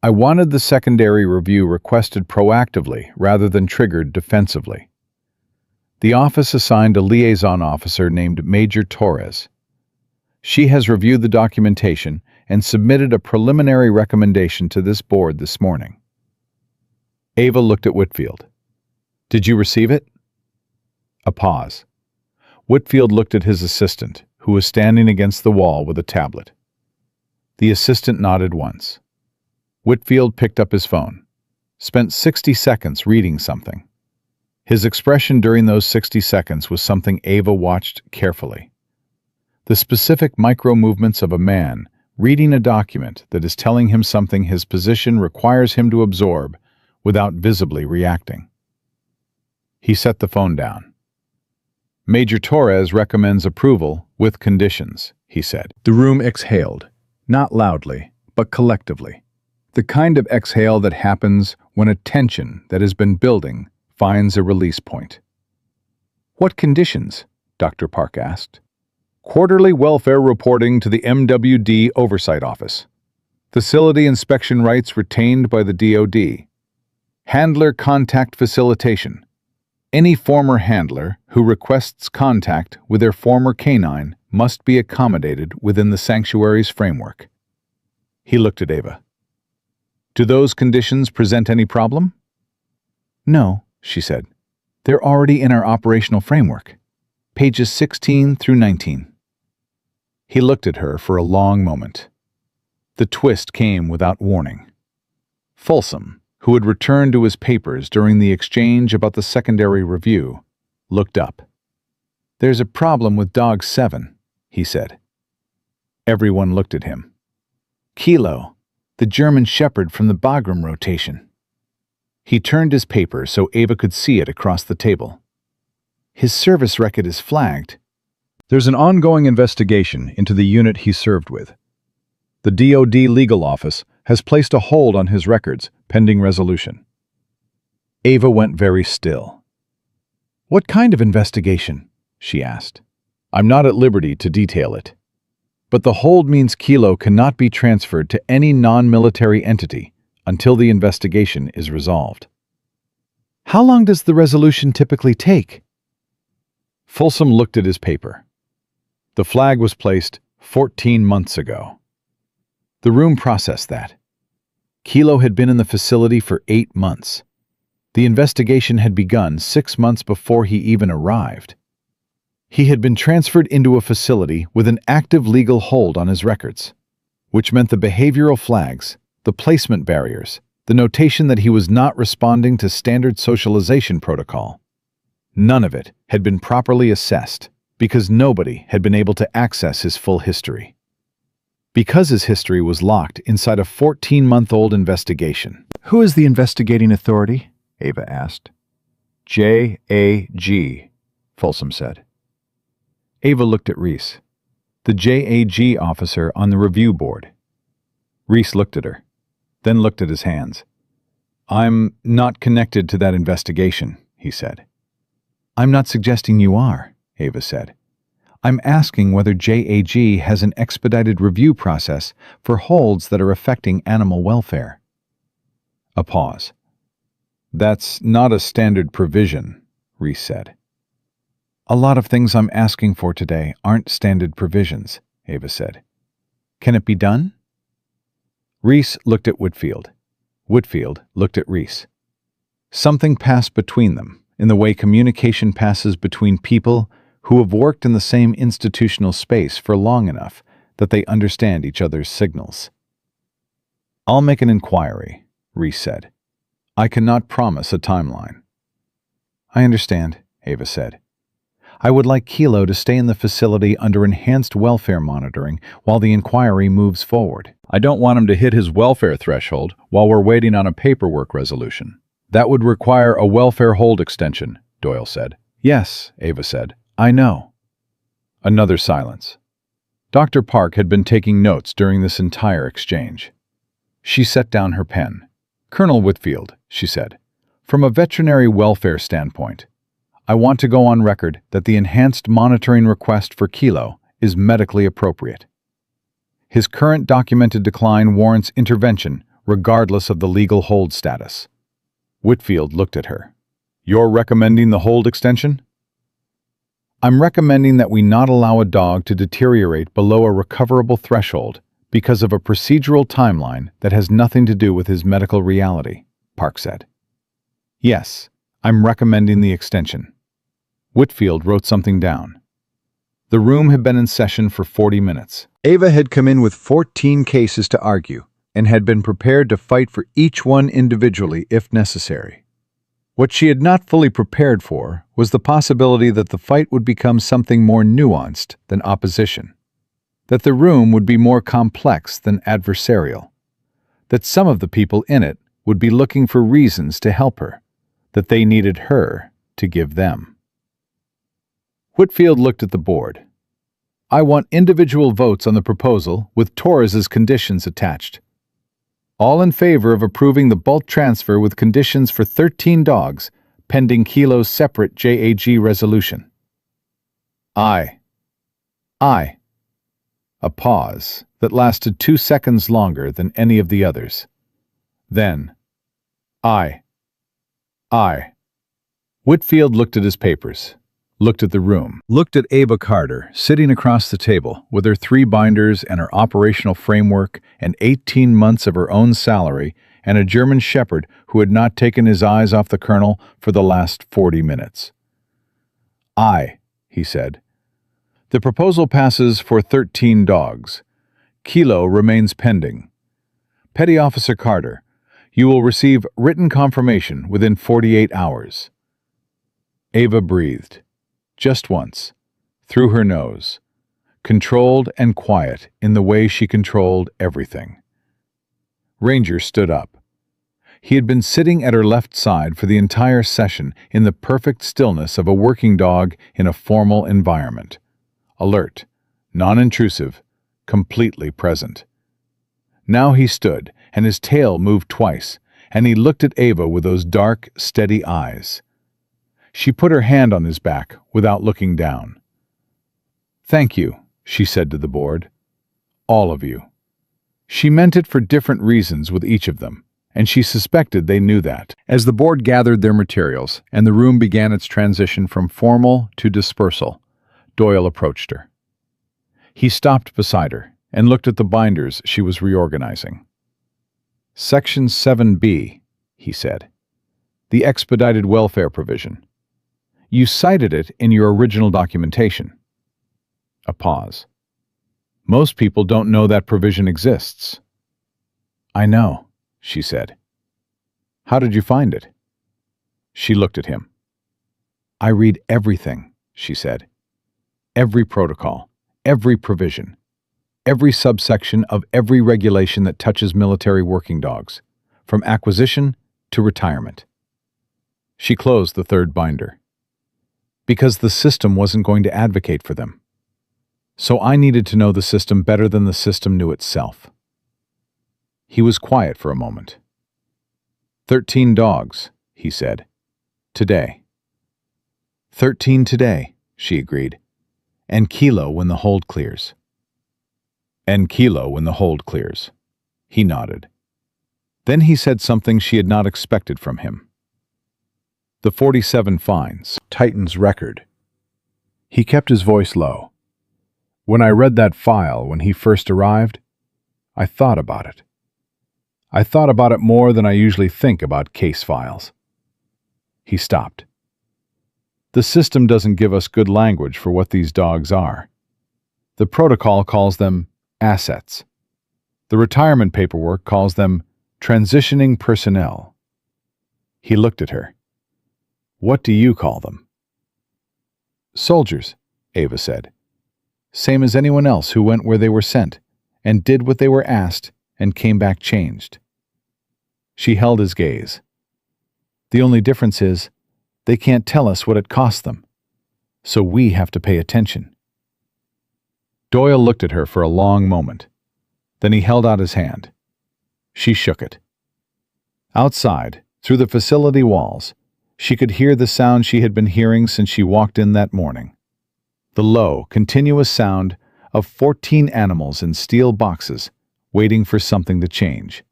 I wanted the secondary review requested proactively rather than triggered defensively. The office assigned a liaison officer named Major Torres. She has reviewed the documentation and submitted a preliminary recommendation to this board this morning. Ava looked at Whitfield. Did you receive it? A pause. Whitfield looked at his assistant, who was standing against the wall with a tablet. The assistant nodded once. Whitfield picked up his phone, spent 60 seconds reading something. His expression during those 60 seconds was something Ava watched carefully. The specific micro-movements of a man reading a document that is telling him something his position requires him to absorb without visibly reacting. He set the phone down. Major Torres recommends approval with conditions, he said. The room exhaled, not loudly, but collectively. The kind of exhale that happens when a tension that has been building finds a release point. What conditions? Dr. Park asked. Quarterly welfare reporting to the MWD Oversight Office. Facility inspection rights retained by the DoD. Handler contact facilitation. Any former handler who requests contact with their former canine must be accommodated within the sanctuary's framework. He looked at Ava. Do those conditions present any problem? No, she said. They're already in our operational framework. Pages 16 through 19. He looked at her for a long moment. The twist came without warning. Folsom, who had returned to his papers during the exchange about the secondary review, looked up. There's a problem with Dog 7, he said. Everyone looked at him. Kilo, the German Shepherd from the Bagram rotation. He turned his paper so Ava could see it across the table. His service record is flagged. There's an ongoing investigation into the unit he served with. The DoD Legal Office has placed a hold on his records, pending resolution. Ava went very still. What kind of investigation? She asked. I'm not at liberty to detail it. But the hold means Kilo cannot be transferred to any non-military entity until the investigation is resolved. How long does the resolution typically take? Folsom looked at his paper. The flag was placed 14 months ago. The room processed that. Kilo had been in the facility for 8 months. The investigation had begun 6 months before he even arrived. He had been transferred into a facility with an active legal hold on his records, which meant the behavioral flags, the placement barriers, the notation that he was not responding to standard socialization protocol. None of it had been properly assessed because nobody had been able to access his full history. Because his history was locked inside a 14-month-old investigation. Who is the investigating authority? Ava asked. JAG, Folsom said. Ava looked at Reese, the JAG officer on the review board. Reese looked at her, then looked at his hands. I'm not connected to that investigation, he said. I'm not suggesting you are, Ava said. I'm asking whether JAG has an expedited review process for holds that are affecting animal welfare. A pause. That's not a standard provision, Reese said. A lot of things I'm asking for today aren't standard provisions, Ava said. Can it be done? Reese looked at Whitfield. Whitfield looked at Reese. Something passed between them in the way communication passes between people who have worked in the same institutional space for long enough that they understand each other's signals. I'll make an inquiry, Reese said. I cannot promise a timeline. I understand, Ava said. I would like Kilo to stay in the facility under enhanced welfare monitoring while the inquiry moves forward. I don't want him to hit his welfare threshold while we're waiting on a paperwork resolution. That would require a welfare hold extension, Doyle said. Yes, Ava said. I know. Another silence. Dr. Park had been taking notes during this entire exchange. She set down her pen. Colonel Whitfield, she said, from a veterinary welfare standpoint, I want to go on record that the enhanced monitoring request for Kilo is medically appropriate. His current documented decline warrants intervention regardless of the legal hold status. Whitfield looked at her. You're recommending the hold extension? I'm recommending that we not allow a dog to deteriorate below a recoverable threshold because of a procedural timeline that has nothing to do with his medical reality, Park said. Yes, I'm recommending the extension. Whitfield wrote something down. The room had been in session for 40 minutes. Ava had come in with 14 cases to argue and had been prepared to fight for each one individually if necessary. What she had not fully prepared for was the possibility that the fight would become something more nuanced than opposition, that the room would be more complex than adversarial, that some of the people in it would be looking for reasons to help her, that they needed her to give them. Whitfield looked at the board. I want individual votes on the proposal with Torres's conditions attached. All in favor of approving the bulk transfer with conditions for 13 dogs, pending Kilo's separate JAG resolution. Aye. Aye. A pause that lasted 2 seconds longer than any of the others. Then, aye. Aye. Whitfield looked at his papers, looked at the room, looked at Ava Carter sitting across the table with her 3 binders and her operational framework and 18 months of her own salary and a German shepherd who had not taken his eyes off the colonel for the last 40 minutes. "Aye," he said. "The proposal passes for 13 dogs. Kilo remains pending. Petty Officer Carter, you will receive written confirmation within 48 hours." Ava breathed, just once, through her nose, controlled and quiet in the way she controlled everything. Ranger stood up. He had been sitting at her left side for the entire session in the perfect stillness of a working dog in a formal environment. Alert, non-intrusive, completely present. Now he stood, and his tail moved twice, and he looked at Ava with those dark, steady eyes. She put her hand on his back without looking down. "Thank you," she said to the board. "All of you." She meant it for different reasons with each of them, and she suspected they knew that. As the board gathered their materials and the room began its transition from formal to dispersal, Doyle approached her. He stopped beside her and looked at the binders she was reorganizing. "Section 7B, he said. "The expedited welfare provision. You cited it in your original documentation." A pause. "Most people don't know that provision exists." "I know," she said. "How did you find it?" She looked at him. "I read everything," she said. "Every protocol, every provision, every subsection of every regulation that touches military working dogs, from acquisition to retirement." She closed the 3rd binder. "Because the system wasn't going to advocate for them. So I needed to know the system better than the system knew itself." He was quiet for a moment. 13 dogs, he said. "Today." 13 today, she agreed. "And Kilo when the hold clears." "And Kilo when the hold clears." He nodded. Then he said something she had not expected from him. "The 47 fines, Titan's record." He kept his voice low. "When I read that file when he first arrived, I thought about it. I thought about it more than I usually think about case files." He stopped. "The system doesn't give us good language for what these dogs are. The protocol calls them assets. The retirement paperwork calls them transitioning personnel." He looked at her. "What do you call them?" "Soldiers," Ava said. "Same as anyone else who went where they were sent, and did what they were asked, and came back changed." She held his gaze. "The only difference is, they can't tell us what it cost them, so we have to pay attention." Doyle looked at her for a long moment. Then he held out his hand. She shook it. Outside, through the facility walls, she could hear the sound she had been hearing since she walked in that morning. The low, continuous sound of 14 animals in steel boxes waiting for something to change.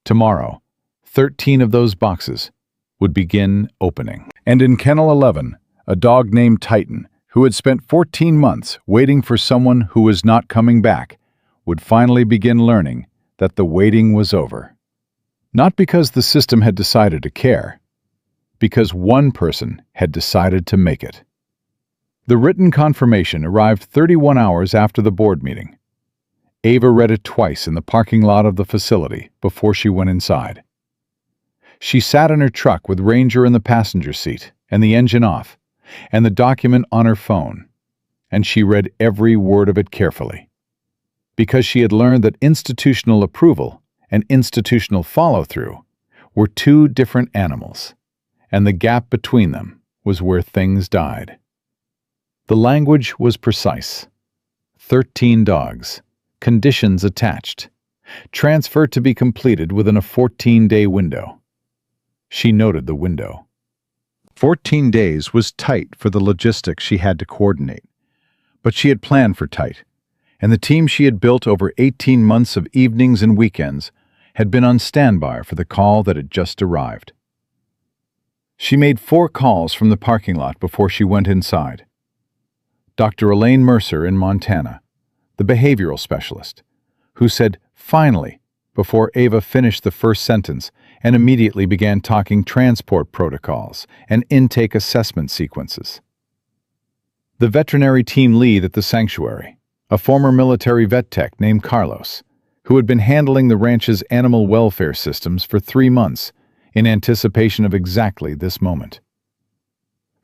Tomorrow, 13 of those boxes would begin opening. And in Kennel 11, a dog named Titan, who had spent 14 months waiting for someone who was not coming back, would finally begin learning that the waiting was over. Not because the system had decided to care, because one person had decided to make it. The written confirmation arrived 31 hours after the board meeting. Ava read it twice in the parking lot of the facility before she went inside. She sat in her truck with Ranger in the passenger seat and the engine off, and the document on her phone, and she read every word of it carefully. Because she had learned that institutional approval and institutional follow-through were 2 different animals, and the gap between them was where things died. The language was precise. 13 dogs, conditions attached, transfer to be completed within a 14-day window. She noted the window. 14 days was tight for the logistics she had to coordinate, but she had planned for tight, and the team she had built over 18 months of evenings and weekends had been on standby for the call that had just arrived. She made 4 calls from the parking lot before she went inside. Dr. Elaine Mercer in Montana, the behavioral specialist, who said, "Finally," before Ava finished the first sentence and immediately began talking transport protocols and intake assessment sequences. The veterinary team lead at the sanctuary, a former military vet tech named Carlos, who had been handling the ranch's animal welfare systems for 3 months in anticipation of exactly this moment.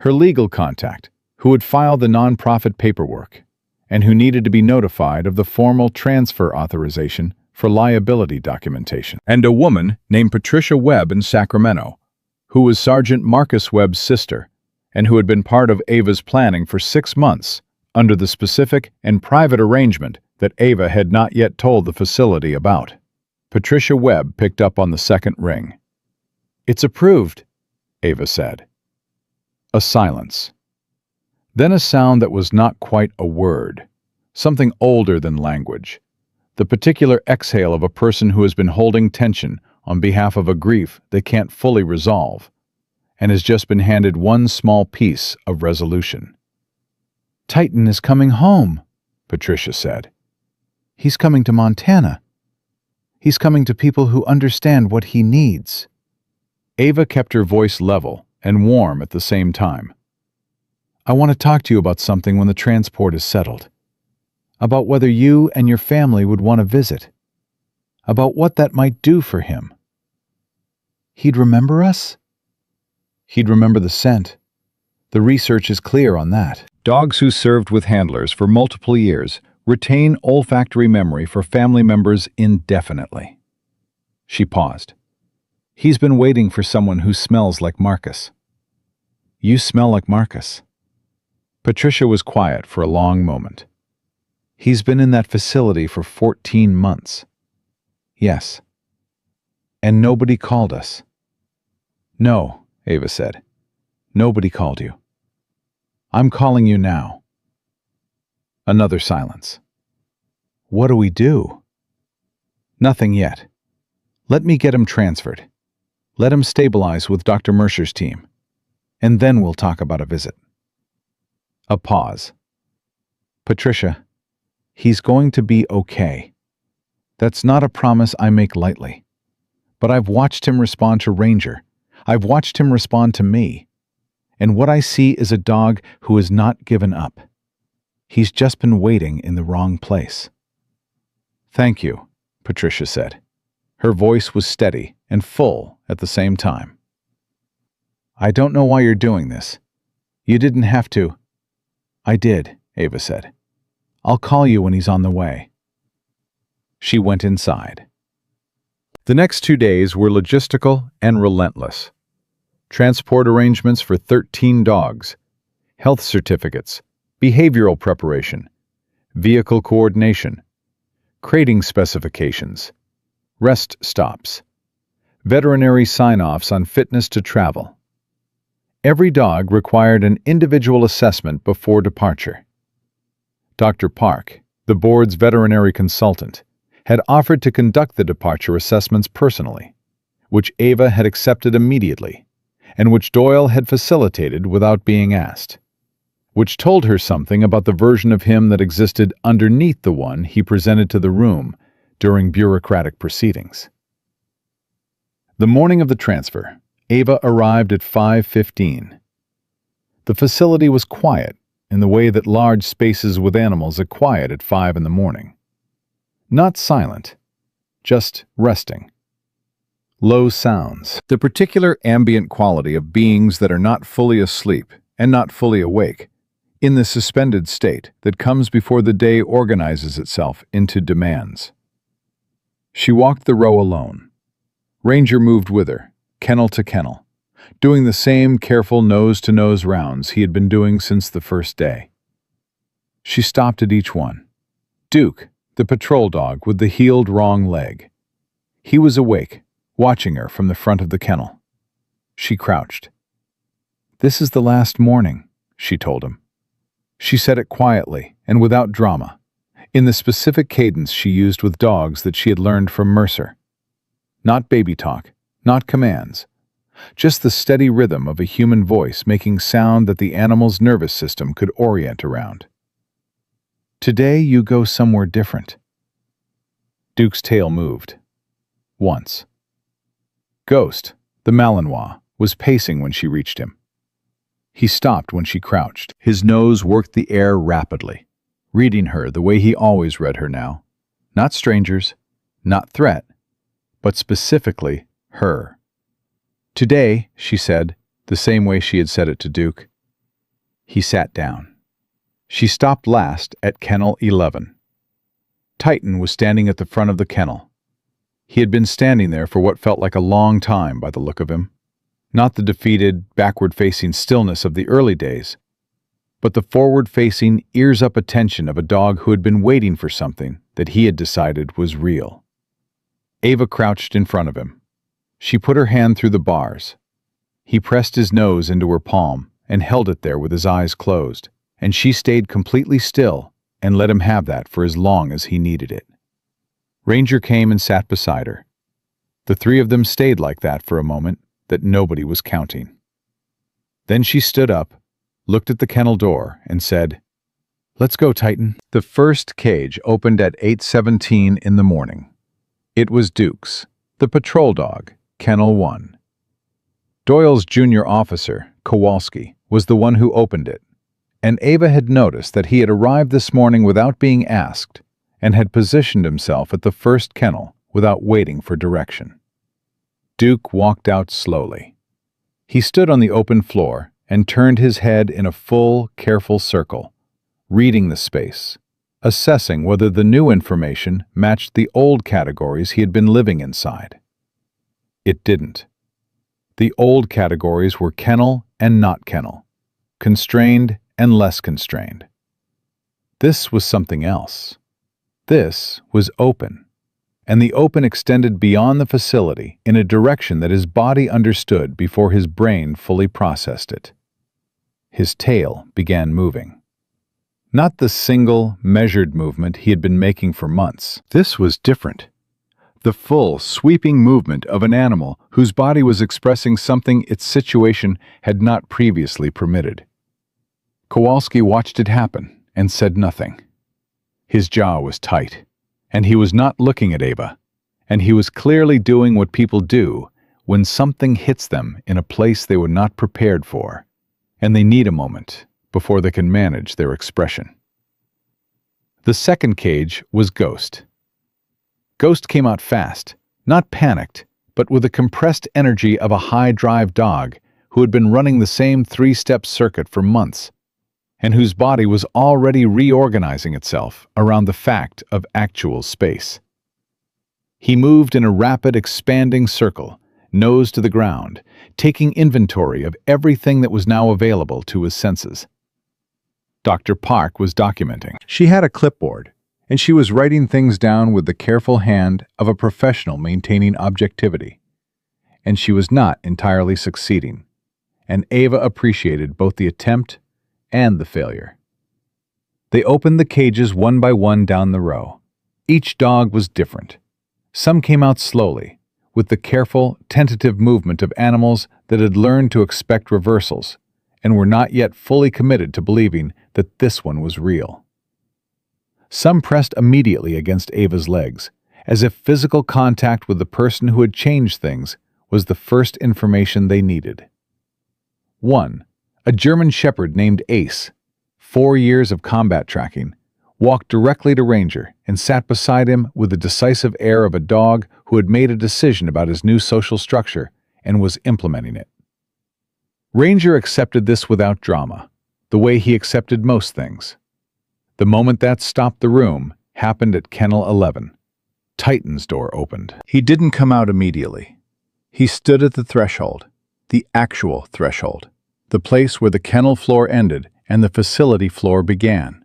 Her legal contact, who had filed the nonprofit paperwork, and who needed to be notified of the formal transfer authorization for liability documentation. And a woman named Patricia Webb in Sacramento, who was Sergeant Marcus Webb's sister, and who had been part of Ava's planning for 6 months under the specific and private arrangement that Ava had not yet told the facility about. Patricia Webb picked up on the second ring. "It's approved," Ava said. A silence. Then a sound that was not quite a word, something older than language, the particular exhale of a person who has been holding tension on behalf of a grief they can't fully resolve, and has just been handed one small piece of resolution. "Titan is coming home," Patricia said. "He's coming to Montana. He's coming to people who understand what he needs." Ava kept her voice level and warm at the same time. "I want to talk to you about something when the transport is settled. About whether you and your family would want to visit. About what that might do for him." "He'd remember us?" "He'd remember the scent. The research is clear on that. Dogs who served with handlers for multiple years retain olfactory memory for family members indefinitely." She paused. "He's been waiting for someone who smells like Marcus." "You smell like Marcus." Patricia was quiet for a long moment. "He's been in that facility for 14 months. "Yes." "And nobody called us." "No," Ava said. "Nobody called you. I'm calling you now." Another silence. "What do we do?" "Nothing yet. Let me get him transferred. Let him stabilize with Dr. Mercer's team. And then we'll talk about a visit." A pause. "Patricia, he's going to be okay. That's not a promise I make lightly. But I've watched him respond to Ranger. I've watched him respond to me. And what I see is a dog who has not given up. He's just been waiting in the wrong place." "Thank you," Patricia said. Her voice was steady and full at the same time. "I don't know why you're doing this. You didn't have to." "I did," Ava said. "I'll call you when he's on the way." She went inside. The next 2 days were logistical and relentless. Transport arrangements for 13 dogs, health certificates, behavioral preparation, vehicle coordination, crating specifications, rest stops, veterinary sign-offs on fitness to travel. Every dog required an individual assessment before departure. Dr. Park, the board's veterinary consultant, had offered to conduct the departure assessments personally, which Ava had accepted immediately, and which Doyle had facilitated without being asked, which told her something about the version of him that existed underneath the one he presented to the room during bureaucratic proceedings. The morning of the transfer, Ava arrived at 5:15. The facility was quiet in the way that large spaces with animals are quiet at 5 in the morning. Not silent, just resting. Low sounds, the particular ambient quality of beings that are not fully asleep and not fully awake, in the suspended state that comes before the day organizes itself into demands. She walked the row alone. Ranger moved with her, kennel to kennel, doing the same careful nose-to-nose rounds he had been doing since the first day. She stopped at each one. Duke, the patrol dog with the healed wrong leg. He was awake, watching her from the front of the kennel. She crouched. "This is the last morning," she told him. She said it quietly and without drama, in the specific cadence she used with dogs that she had learned from Mercer. Not baby talk, not commands, just the steady rhythm of a human voice making sound that the animal's nervous system could orient around. "Today you go somewhere different." Duke's tail moved. Once. Ghost, the Malinois, was pacing when she reached him. He stopped when she crouched. His nose worked the air rapidly, reading her the way he always read her now. Not strangers, not threat, but specifically her. "Today," she said, the same way she had said it to Duke. He sat down. She stopped last at Kennel 11. Titan was standing at the front of the kennel. He had been standing there for what felt like a long time by the look of him. Not the defeated, backward-facing stillness of the early days, but the forward-facing, ears-up attention of a dog who had been waiting for something that he had decided was real. Ava crouched in front of him. She put her hand through the bars. He pressed his nose into her palm and held it there with his eyes closed, and she stayed completely still and let him have that for as long as he needed it. Ranger came and sat beside her. The three of them stayed like that for a moment that nobody was counting. Then she stood up, looked at the kennel door, and said, "Let's go, Titan." The first cage opened at 8:17 in the morning. It was Duke's, the patrol dog, Kennel 1. Doyle's junior officer, Kowalski, was the one who opened it, and Ava had noticed that he had arrived this morning without being asked and had positioned himself at the first kennel without waiting for direction. Duke walked out slowly. He stood on the open floor and turned his head in a full, careful circle, reading the space, assessing whether the new information matched the old categories he had been living inside. It didn't. The old categories were kennel and not kennel, constrained and less constrained. This was something else. This was open, and the open extended beyond the facility in a direction that his body understood before his brain fully processed it. His tail began moving. Not the single, measured movement he had been making for months. This was different. The full, sweeping movement of an animal whose body was expressing something its situation had not previously permitted. Kowalski watched it happen and said nothing. His jaw was tight, and he was not looking at Ava, and he was clearly doing what people do when something hits them in a place they were not prepared for, and they need a moment before they can manage their expression. The second cage was Ghost. Ghost came out fast, not panicked, but with the compressed energy of a high-drive dog who had been running the same three-step circuit for months, and whose body was already reorganizing itself around the fact of actual space. He moved in a rapid, expanding circle, nose to the ground, taking inventory of everything that was now available to his senses. Dr. Park was documenting. She had a clipboard, and she was writing things down with the careful hand of a professional maintaining objectivity. And she was not entirely succeeding, and Ava appreciated both the attempt and the failure. They opened the cages one by one down the row. Each dog was different. Some came out slowly, with the careful, tentative movement of animals that had learned to expect reversals and were not yet fully committed to believing that this one was real. Some pressed immediately against Ava's legs, as if physical contact with the person who had changed things was the first information they needed. One, a German shepherd named Ace, 4 years of combat tracking, walked directly to Ranger and sat beside him with the decisive air of a dog who had made a decision about his new social structure and was implementing it. Ranger accepted this without drama, the way he accepted most things. The moment that stopped the room happened at Kennel 11. Titan's door opened. He didn't come out immediately. He stood at the threshold, the actual threshold, the place where the kennel floor ended and the facility floor began,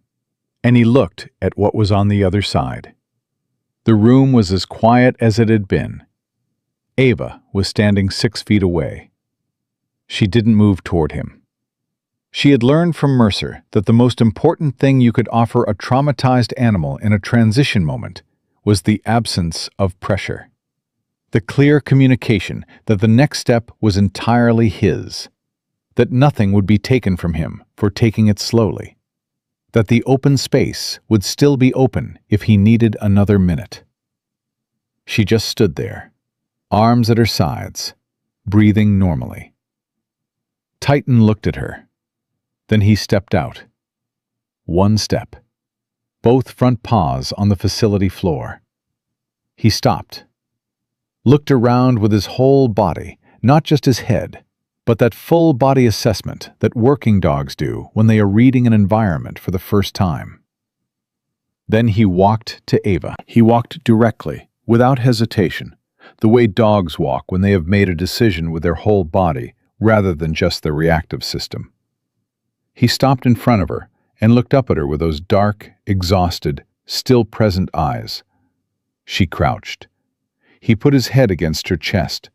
and he looked at what was on the other side. The room was as quiet as it had been. Ava was standing 6 feet away. She didn't move toward him. She had learned from Mercer that the most important thing you could offer a traumatized animal in a transition moment was the absence of pressure. The clear communication that the next step was entirely his, that nothing would be taken from him for taking it slowly, that the open space would still be open if he needed another minute. She just stood there, arms at her sides, breathing normally. Titan looked at her. Then he stepped out. One step. Both front paws on the facility floor. He stopped. Looked around with his whole body, not just his head, but that full body assessment that working dogs do when they are reading an environment for the first time. Then he walked to Ava. He walked directly, without hesitation, the way dogs walk when they have made a decision with their whole body rather than just their reactive system. He stopped in front of her and looked up at her with those dark, exhausted, still present eyes. She crouched. He put his head against her chest.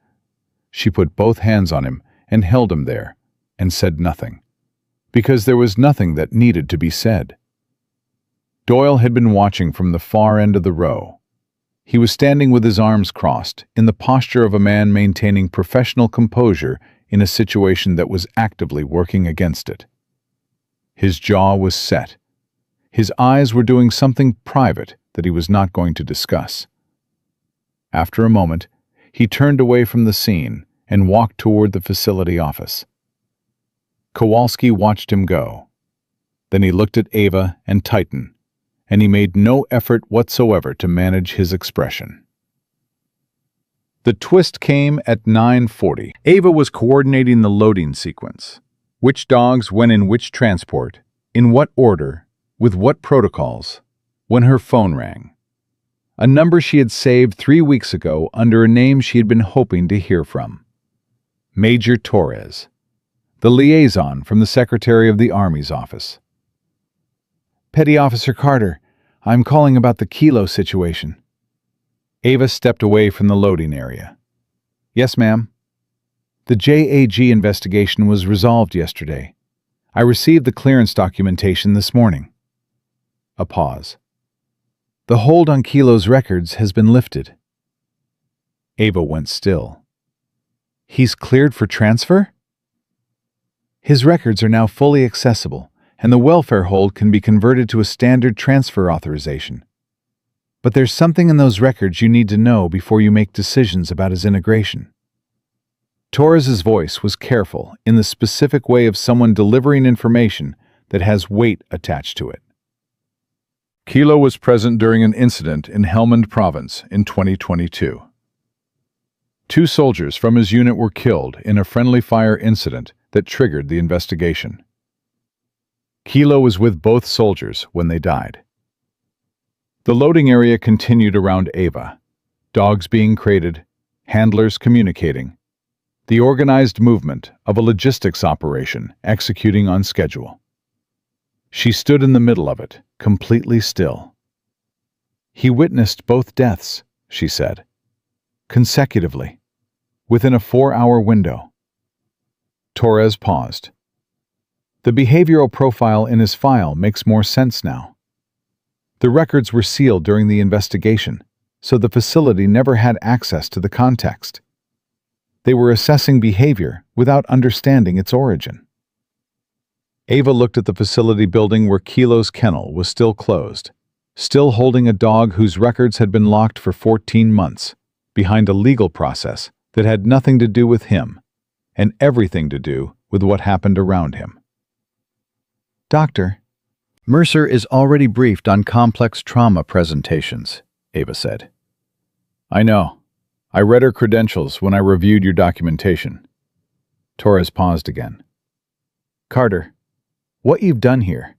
She put both hands on him and held him there, and said nothing, because there was nothing that needed to be said. Doyle had been watching from the far end of the row. He was standing with his arms crossed, in the posture of a man maintaining professional composure in a situation that was actively working against it. His jaw was set. His eyes were doing something private that he was not going to discuss. After a moment, he turned away from the scene and walked toward the facility office. Kowalski watched him go. Then he looked at Ava and Titan, and he made no effort whatsoever to manage his expression. The twist came at 9:40. Ava was coordinating the loading sequence. Which dogs went in which transport, in what order, with what protocols, when her phone rang. A number she had saved 3 weeks ago under a name she had been hoping to hear from. Major Torres, the liaison from the Secretary of the Army's office. Petty Officer Carter, I'm calling about the Kilo situation. Ava stepped away from the loading area. Yes, ma'am. The JAG investigation was resolved yesterday. I received the clearance documentation this morning. A pause. The hold on Kilo's records has been lifted. Ava went still. He's cleared for transfer? His records are now fully accessible, and the welfare hold can be converted to a standard transfer authorization. But there's something in those records you need to know before you make decisions about his integration. Torres's voice was careful in the specific way of someone delivering information that has weight attached to it. Kilo was present during an incident in Helmand Province in 2022. 2 soldiers from his unit were killed in a friendly fire incident that triggered the investigation. Kilo was with both soldiers when they died. The loading area continued around Ava, dogs being crated, handlers communicating, the organized movement of a logistics operation executing on schedule. She stood in the middle of it, completely still. He witnessed both deaths, she said, consecutively, within a 4-hour window. Torres paused. The behavioral profile in his file makes more sense now. The records were sealed during the investigation, so the facility never had access to the context. They were assessing behavior without understanding its origin. Ava looked at the facility building where Kilo's kennel was still closed, still holding a dog whose records had been locked for 14 months, behind a legal process that had nothing to do with him, and everything to do with what happened around him. Doctor, Mercer is already briefed on complex trauma presentations, Ava said. I know. I read her credentials when I reviewed your documentation. Torres paused again. Carter, what you've done here,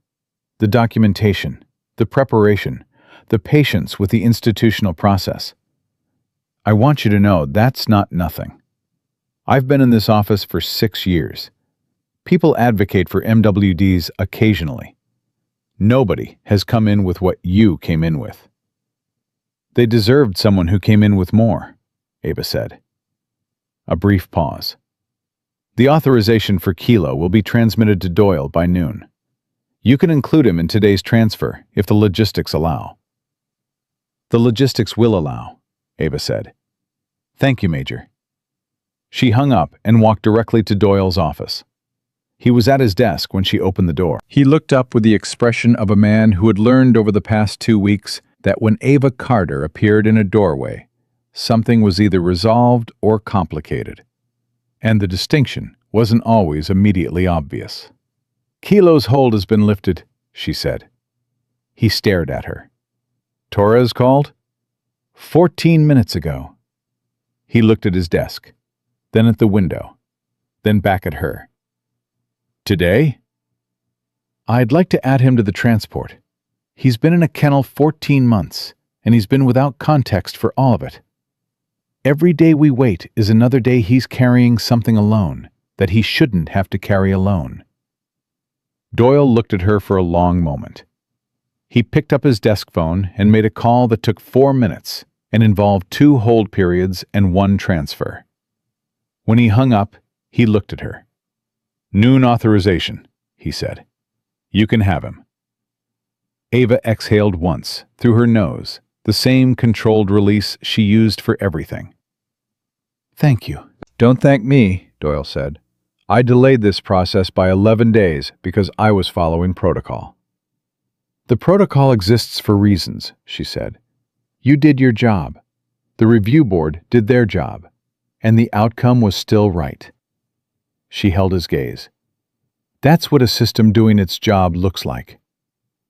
the documentation, the preparation, the patience with the institutional process, I want you to know that's not nothing. I've been in this office for 6 years. People advocate for MWDs occasionally. Nobody has come in with what you came in with. They deserved someone who came in with more, Ava said. A brief pause. The authorization for Kilo will be transmitted to Doyle by noon. You can include him in today's transfer if the logistics allow. The logistics will allow, Ava said. "Thank you, Major." She hung up and walked directly to Doyle's office. He was at his desk when she opened the door. He looked up with the expression of a man who had learned over the past 2 weeks that when Ava Carter appeared in a doorway, something was either resolved or complicated. And the distinction wasn't always immediately obvious. "Kilo's hold has been lifted," she said. He stared at her. "Torres called?" 14 minutes ago." He looked at his desk, then at the window, then back at her. "Today?" "I'd like to add him to the transport. He's been in a kennel 14 months, and he's been without context for all of it. Every day we wait is another day he's carrying something alone that he shouldn't have to carry alone." Doyle looked at her for a long moment. He picked up his desk phone and made a call that took 4 minutes and involved 2 hold periods and 1 transfer. When he hung up, he looked at her. "Noon authorization," he said. "You can have him." Ava exhaled once, through her nose, the same controlled release she used for everything. "Thank you." "Don't thank me," Doyle said. "I delayed this process by 11 days because I was following protocol." "The protocol exists for reasons," she said. "You did your job. The review board did their job. And the outcome was still right." She held his gaze. "That's what a system doing its job looks like.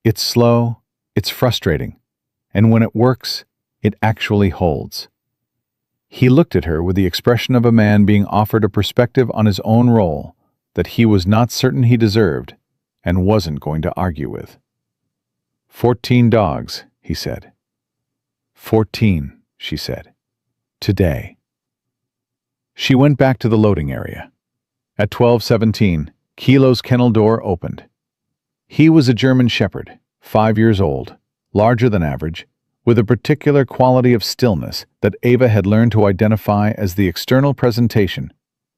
It's slow, it's frustrating, and when it works, it actually holds." He looked at her with the expression of a man being offered a perspective on his own role that he was not certain he deserved and wasn't going to argue with. 14 dogs, he said. 14, she said. Today. She went back to the loading area. At 12:17, Kilo's kennel door opened. He was a German Shepherd, 5 years old, larger than average, with a particular quality of stillness that Ava had learned to identify as the external presentation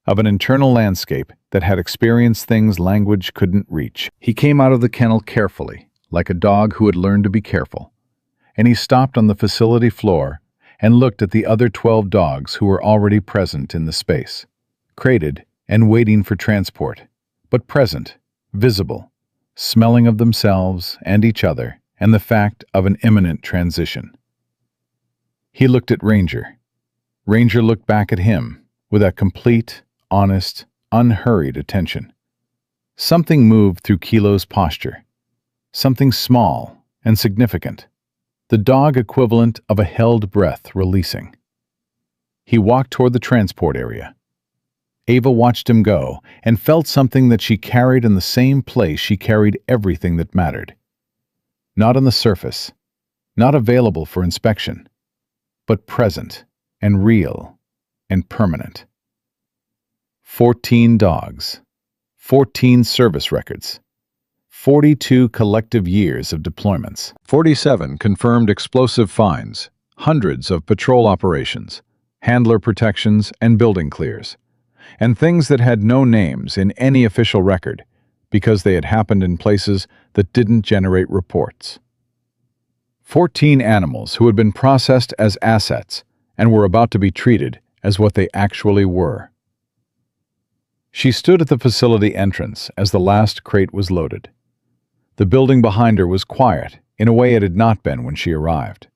of an internal landscape that had experienced things language couldn't reach. He came out of the kennel carefully, like a dog who had learned to be careful, and he stopped on the facility floor and looked at the other 12 dogs who were already present in the space, crated and waiting for transport, but present, visible, smelling of themselves and each other and the fact of an imminent transition. He looked at Ranger. Ranger looked back at him with a complete, honest, unhurried attention. Something moved through Kilo's posture. Something small and significant. The dog equivalent of a held breath releasing. He walked toward the transport area. Ava watched him go and felt something that she carried in the same place she carried everything that mattered. Not on the surface, not available for inspection, but present and real and permanent. 14 dogs, 14 service records, 42 collective years of deployments, 47 confirmed explosive finds, hundreds of patrol operations, handler protections and building clears, and things that had no names in any official record because they had happened in places that didn't generate reports. 14 animals who had been processed as assets and were about to be treated as what they actually were. She stood at the facility entrance as the last crate was loaded. The building behind her was quiet in a way it had not been when she arrived.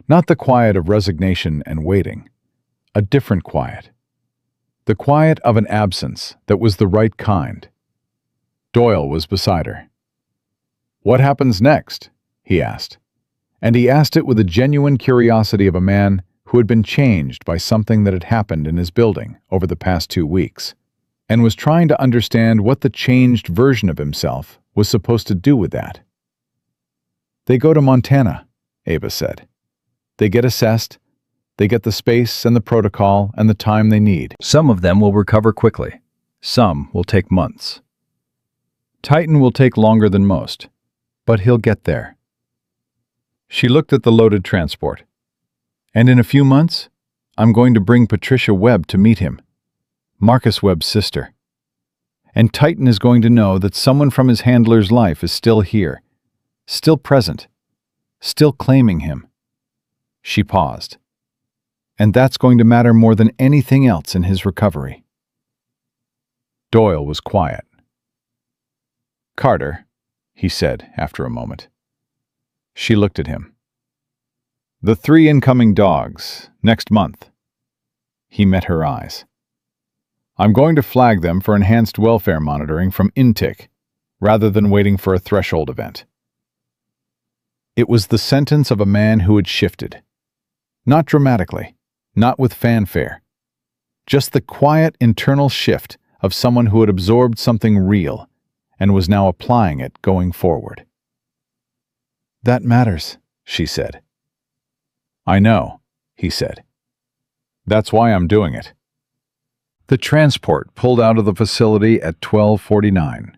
Not the quiet of resignation and waiting, a different quiet. The quiet of an absence that was the right kind. Doyle was beside her. "What happens next?" he asked. And he asked it with the genuine curiosity of a man who had been changed by something that had happened in his building over the past 2 weeks, and was trying to understand what the changed version of himself was supposed to do with that. "They go to Montana," Ava said. "They get assessed, they get the space and the protocol and the time they need. Some of them will recover quickly. Some will take months. Titan will take longer than most, but he'll get there." She looked at the loaded transport. "And in a few months, I'm going to bring Patricia Webb to meet him, Marcus Webb's sister. And Titan is going to know that someone from his handler's life is still here, still present, still claiming him." She paused. and that's going to matter more than anything else in his recovery. Doyle was quiet. "Carter," he said after a moment. She looked at him. "The 3 incoming dogs, next month." He met her eyes. "I'm going to flag them for enhanced welfare monitoring from intake, rather than waiting for a threshold event." It was the sentence of a man who had shifted. Not dramatically, not with fanfare. Just the quiet internal shift of someone who had absorbed something real and was now applying it going forward. "That matters," she said. "I know," he said. "That's why I'm doing it." The transport pulled out of the facility at 12:49.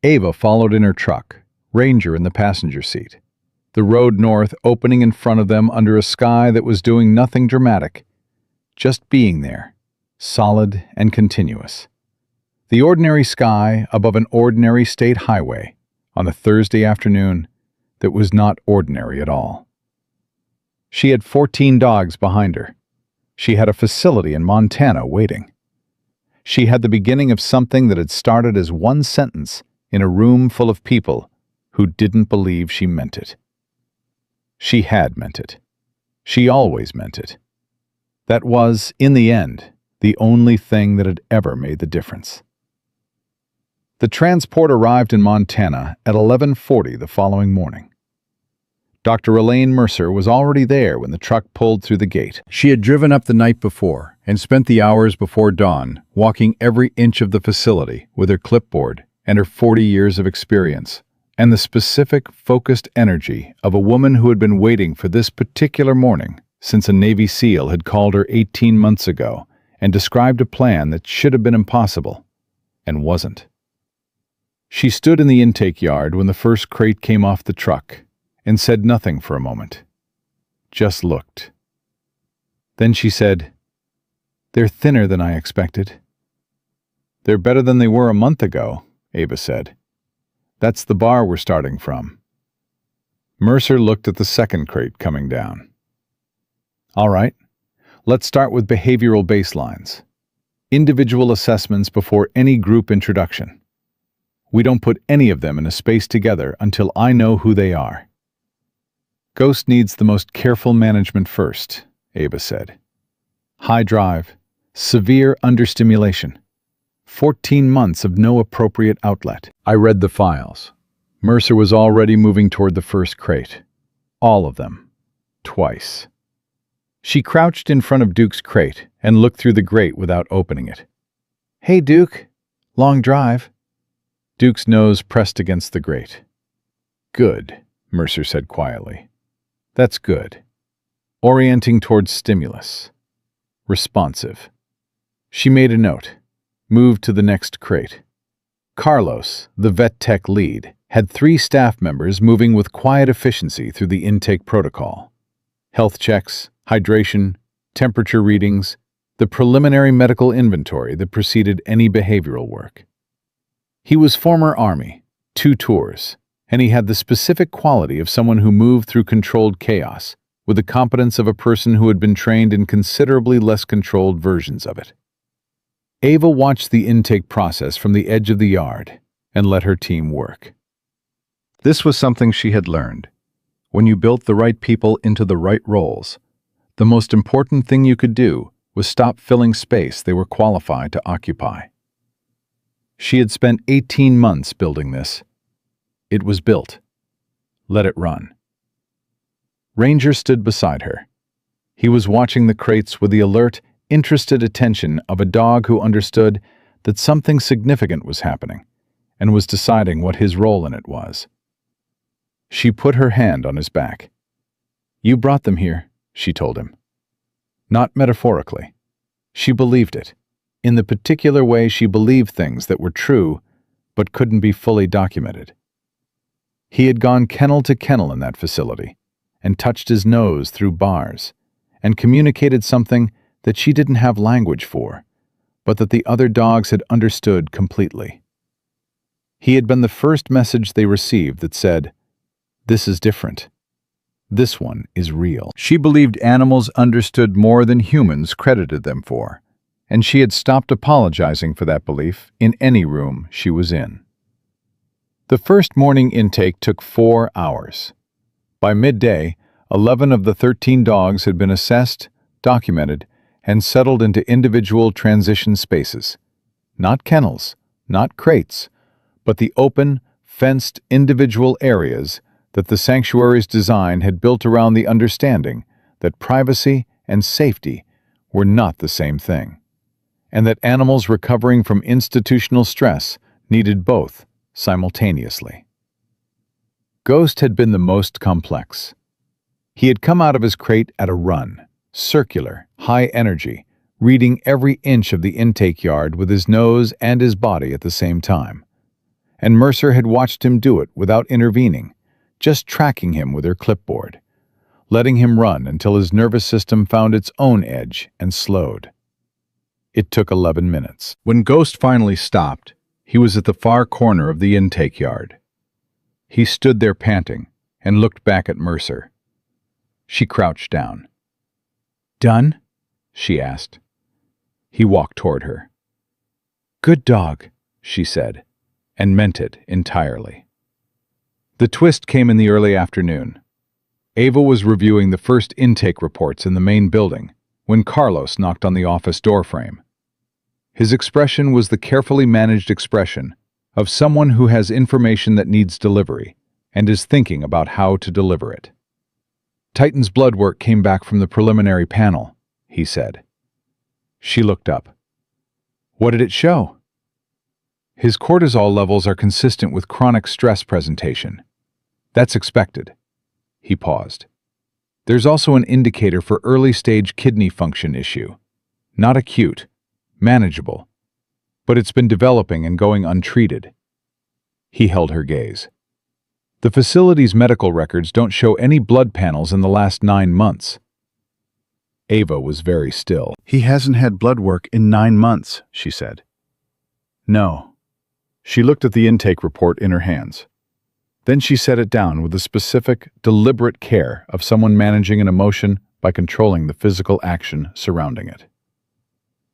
Ava followed in her truck, Ranger in the passenger seat. The road north opening in front of them under a sky that was doing nothing dramatic, just being there, solid and continuous. The ordinary sky above an ordinary state highway on a Thursday afternoon that was not ordinary at all. She had 14 dogs behind her. She had a facility in Montana waiting. She had the beginning of something that had started as one sentence in a room full of people who didn't believe she meant it. She had meant it. She always meant it. That was, in the end, the only thing that had ever made the difference. The transport arrived in Montana at 11:40 the following morning. Dr. Elaine Mercer was already there when the truck pulled through the gate. She had driven up the night before and spent the hours before dawn walking every inch of the facility with her clipboard and her 40 years of experience, and the specific, focused energy of a woman who had been waiting for this particular morning since a Navy SEAL had called her 18 months ago and described a plan that should have been impossible, and wasn't. She stood in the intake yard when the first crate came off the truck and said nothing for a moment. Just looked. Then she said, "They're thinner than I expected." "They're better than they were a month ago," Ava said. "That's the bar we're starting from." Mercer looked at the second crate coming down. "All right, let's start with behavioral baselines. Individual assessments before any group introduction. We don't put any of them in a space together until I know who they are." "Ghost needs the most careful management first," Ava said. "High drive, severe understimulation, 14 months of no appropriate outlet." I read the files. Mercer was already moving toward the first crate. All of them. Twice. She crouched in front of Duke's crate and looked through the grate without opening it. "Hey, Duke. Long drive." Duke's nose pressed against the grate. "Good," Mercer said quietly. "That's good. Orienting towards stimulus. Responsive." She made a note, moved to the next crate. Carlos, the vet tech lead, had 3 staff members moving with quiet efficiency through the intake protocol. Health checks, hydration, temperature readings, the preliminary medical inventory that preceded any behavioral work. He was former Army, 2 tours, and he had the specific quality of someone who moved through controlled chaos with the competence of a person who had been trained in considerably less controlled versions of it. Ava watched the intake process from the edge of the yard and let her team work. This was something she had learned. When you built the right people into the right roles, the most important thing you could do was stop filling space they were qualified to occupy. She had spent 18 months building this. It was built. Let it run. Ranger stood beside her. He was watching the crates with the alert, interested attention of a dog who understood that something significant was happening and was deciding what his role in it was. She put her hand on his back. "You brought them here," she told him. Not metaphorically. She believed it, in the particular way she believed things that were true but couldn't be fully documented. He had gone kennel to kennel in that facility and touched his nose through bars and communicated something that she didn't have language for, but that the other dogs had understood completely. He had been the first message they received that said, "This is different." This one is real. She believed animals understood more than humans credited them for, and she had stopped apologizing for that belief in any room she was in. The first morning intake took 4 hours. By midday, 11 of the 13 dogs had been assessed, documented, and settled into individual transition spaces. Not kennels, not crates, but the open, fenced individual areas that the sanctuary's design had built around the understanding that privacy and safety were not the same thing, and that animals recovering from institutional stress needed both simultaneously. Ghost had been the most complex. He had come out of his crate at a run, circular, high energy, reading every inch of the intake yard with his nose and his body at the same time. And Mercer had watched him do it without intervening, just tracking him with her clipboard, letting him run until his nervous system found its own edge and slowed. It took 11 minutes. When Ghost finally stopped, he was at the far corner of the intake yard. He stood there panting and looked back at Mercer. She crouched down. "Done?" she asked. He walked toward her. "Good dog," she said, and meant it entirely. The twist came in the early afternoon. Ava was reviewing the first intake reports in the main building when Carlos knocked on the office doorframe. His expression was the carefully managed expression of someone who has information that needs delivery and is thinking about how to deliver it. "Titan's blood work came back from the preliminary panel," he said. She looked up. "What did it show?" "His cortisol levels are consistent with chronic stress presentation. That's expected." He paused. "There's also an indicator for early-stage kidney function issue. Not acute, manageable, but it's been developing and going untreated." He held her gaze. "The facility's medical records don't show any blood panels in the last 9 months." Ava was very still. "He hasn't had blood work in 9 months, she said. "No." She looked at the intake report in her hands. Then she set it down with the specific, deliberate care of someone managing an emotion by controlling the physical action surrounding it.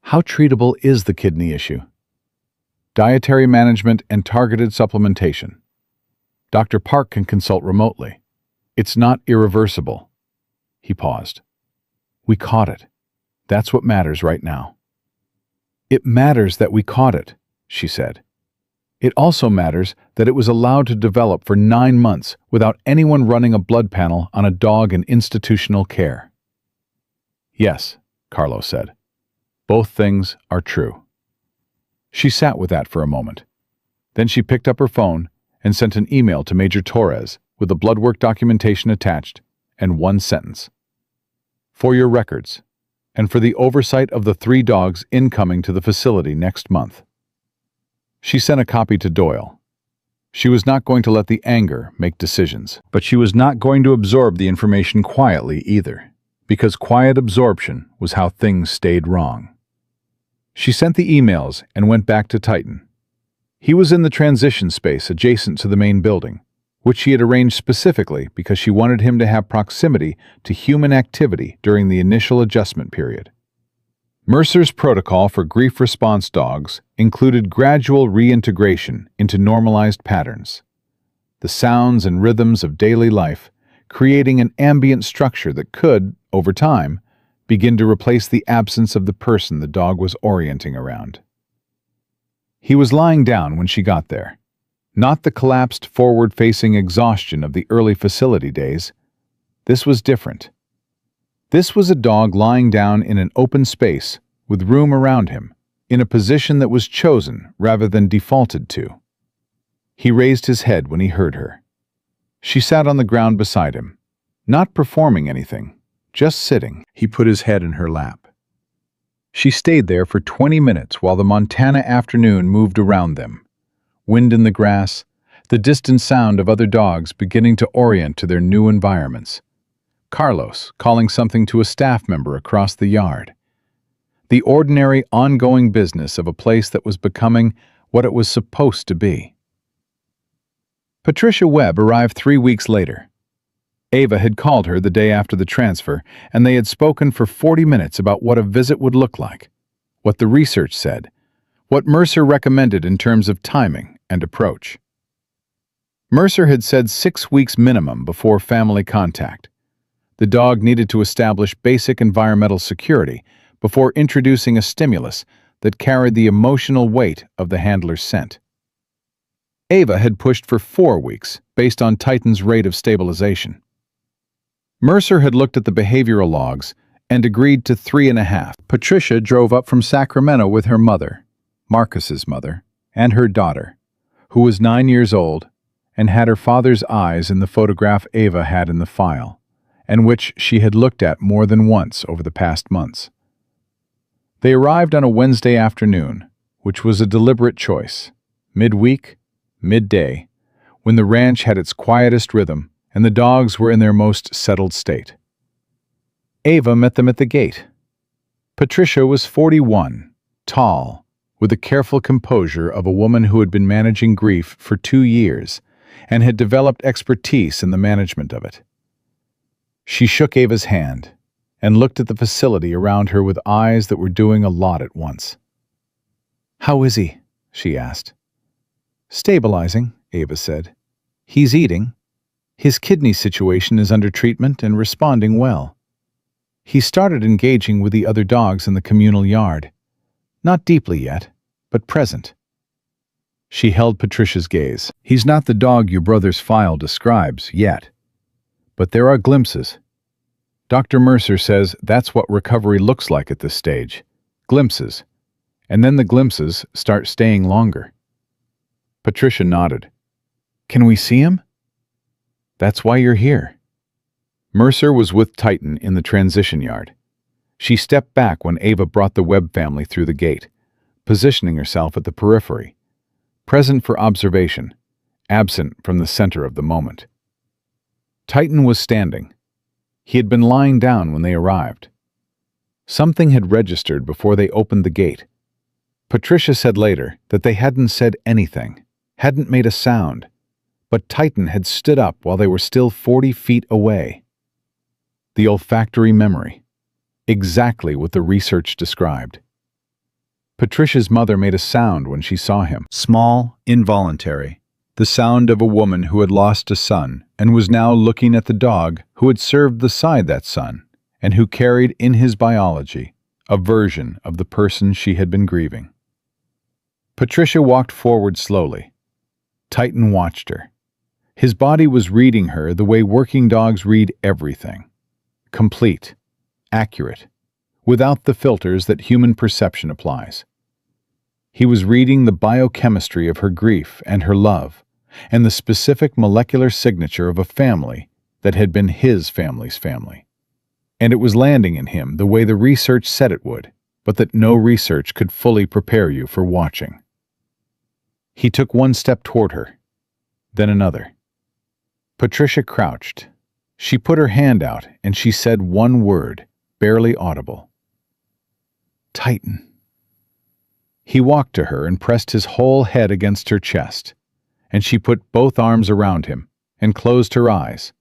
"How treatable is the kidney issue?" "Dietary management and targeted supplementation. Dr. Park can consult remotely. It's not irreversible." He paused. "We caught it. That's what matters right now." "It matters that we caught it," she said. "It also matters that it was allowed to develop for 9 months without anyone running a blood panel on a dog in institutional care." "Yes," Carlos said. "Both things are true." She sat with that for a moment. Then she picked up her phone and sent an email to Major Torres with the blood work documentation attached and one sentence. "For your records, and for the oversight of the 3 dogs incoming to the facility next month." She sent a copy to Doyle. She was not going to let the anger make decisions, but she was not going to absorb the information quietly either, because quiet absorption was how things stayed wrong. She sent the emails and went back to Titan. He was in the transition space adjacent to the main building, which she had arranged specifically because she wanted him to have proximity to human activity during the initial adjustment period. Mercer's protocol for grief response dogs included gradual reintegration into normalized patterns, the sounds and rhythms of daily life, creating an ambient structure that could, over time, begin to replace the absence of the person the dog was orienting around. He was lying down when she got there, not the collapsed forward-facing exhaustion of the early facility days. This was different. This was a dog lying down in an open space with room around him, in a position that was chosen rather than defaulted to. He raised his head when he heard her. She sat on the ground beside him, not performing anything, just sitting. He put his head in her lap. She stayed there for 20 minutes while the Montana afternoon moved around them. Wind in the grass, the distant sound of other dogs beginning to orient to their new environments. Carlos calling something to a staff member across the yard. The ordinary, ongoing business of a place that was becoming what it was supposed to be. Patricia Webb arrived 3 weeks later. Ava had called her the day after the transfer, and they had spoken for 40 minutes about what a visit would look like, what the research said, what Mercer recommended in terms of timing and approach. Mercer had said 6 weeks minimum before family contact. The dog needed to establish basic environmental security before introducing a stimulus that carried the emotional weight of the handler's scent. Ava had pushed for 4 weeks based on Titan's rate of stabilization. Mercer had looked at the behavioral logs and agreed to 3.5. Patricia drove up from Sacramento with her mother, Marcus's mother, and her daughter, who was 9 years old and had her father's eyes in the photograph Ava had in the file, and which she had looked at more than once over the past months. They arrived on a Wednesday afternoon, which was a deliberate choice, midweek, midday, when the ranch had its quietest rhythm and the dogs were in their most settled state. Ava met them at the gate. Patricia was 41, tall, with the careful composure of a woman who had been managing grief for 2 years and had developed expertise in the management of it. She shook Ava's hand and looked at the facility around her with eyes that were doing a lot at once. "How is he?" she asked. "Stabilizing," Ava said. "He's eating. His kidney situation is under treatment and responding well. He started engaging with the other dogs in the communal yard. Not deeply yet, but present." She held Patricia's gaze. "He's not the dog your brother's file describes yet. But there are glimpses. Dr. Mercer says that's what recovery looks like at this stage. Glimpses. And then the glimpses start staying longer." Patricia nodded. "Can we see him?" "That's why you're here." Mercer was with Titan in the transition yard. She stepped back when Ava brought the Webb family through the gate, positioning herself at the periphery, present for observation, absent from the center of the moment. Titan was standing. He had been lying down when they arrived. Something had registered before they opened the gate. Patricia said later that they hadn't said anything, hadn't made a sound, but Titan had stood up while they were still 40 feet away. The olfactory memory. Exactly what the research described. Patricia's mother made a sound when she saw him. Small, involuntary. The sound of a woman who had lost a son and was now looking at the dog who had served beside that son and who carried in his biology a version of the person she had been grieving. Patricia walked forward slowly. Titan watched her. His body was reading her the way working dogs read everything. Complete, accurate, without the filters that human perception applies. He was reading the biochemistry of her grief and her love, and the specific molecular signature of a family that had been his family's family. And it was landing in him the way the research said it would, but that no research could fully prepare you for watching. He took one step toward her, then another. Patricia crouched. She put her hand out and she said one word, barely audible. "Titan." He walked to her and pressed his whole head against her chest, and she put both arms around him and closed her eyes,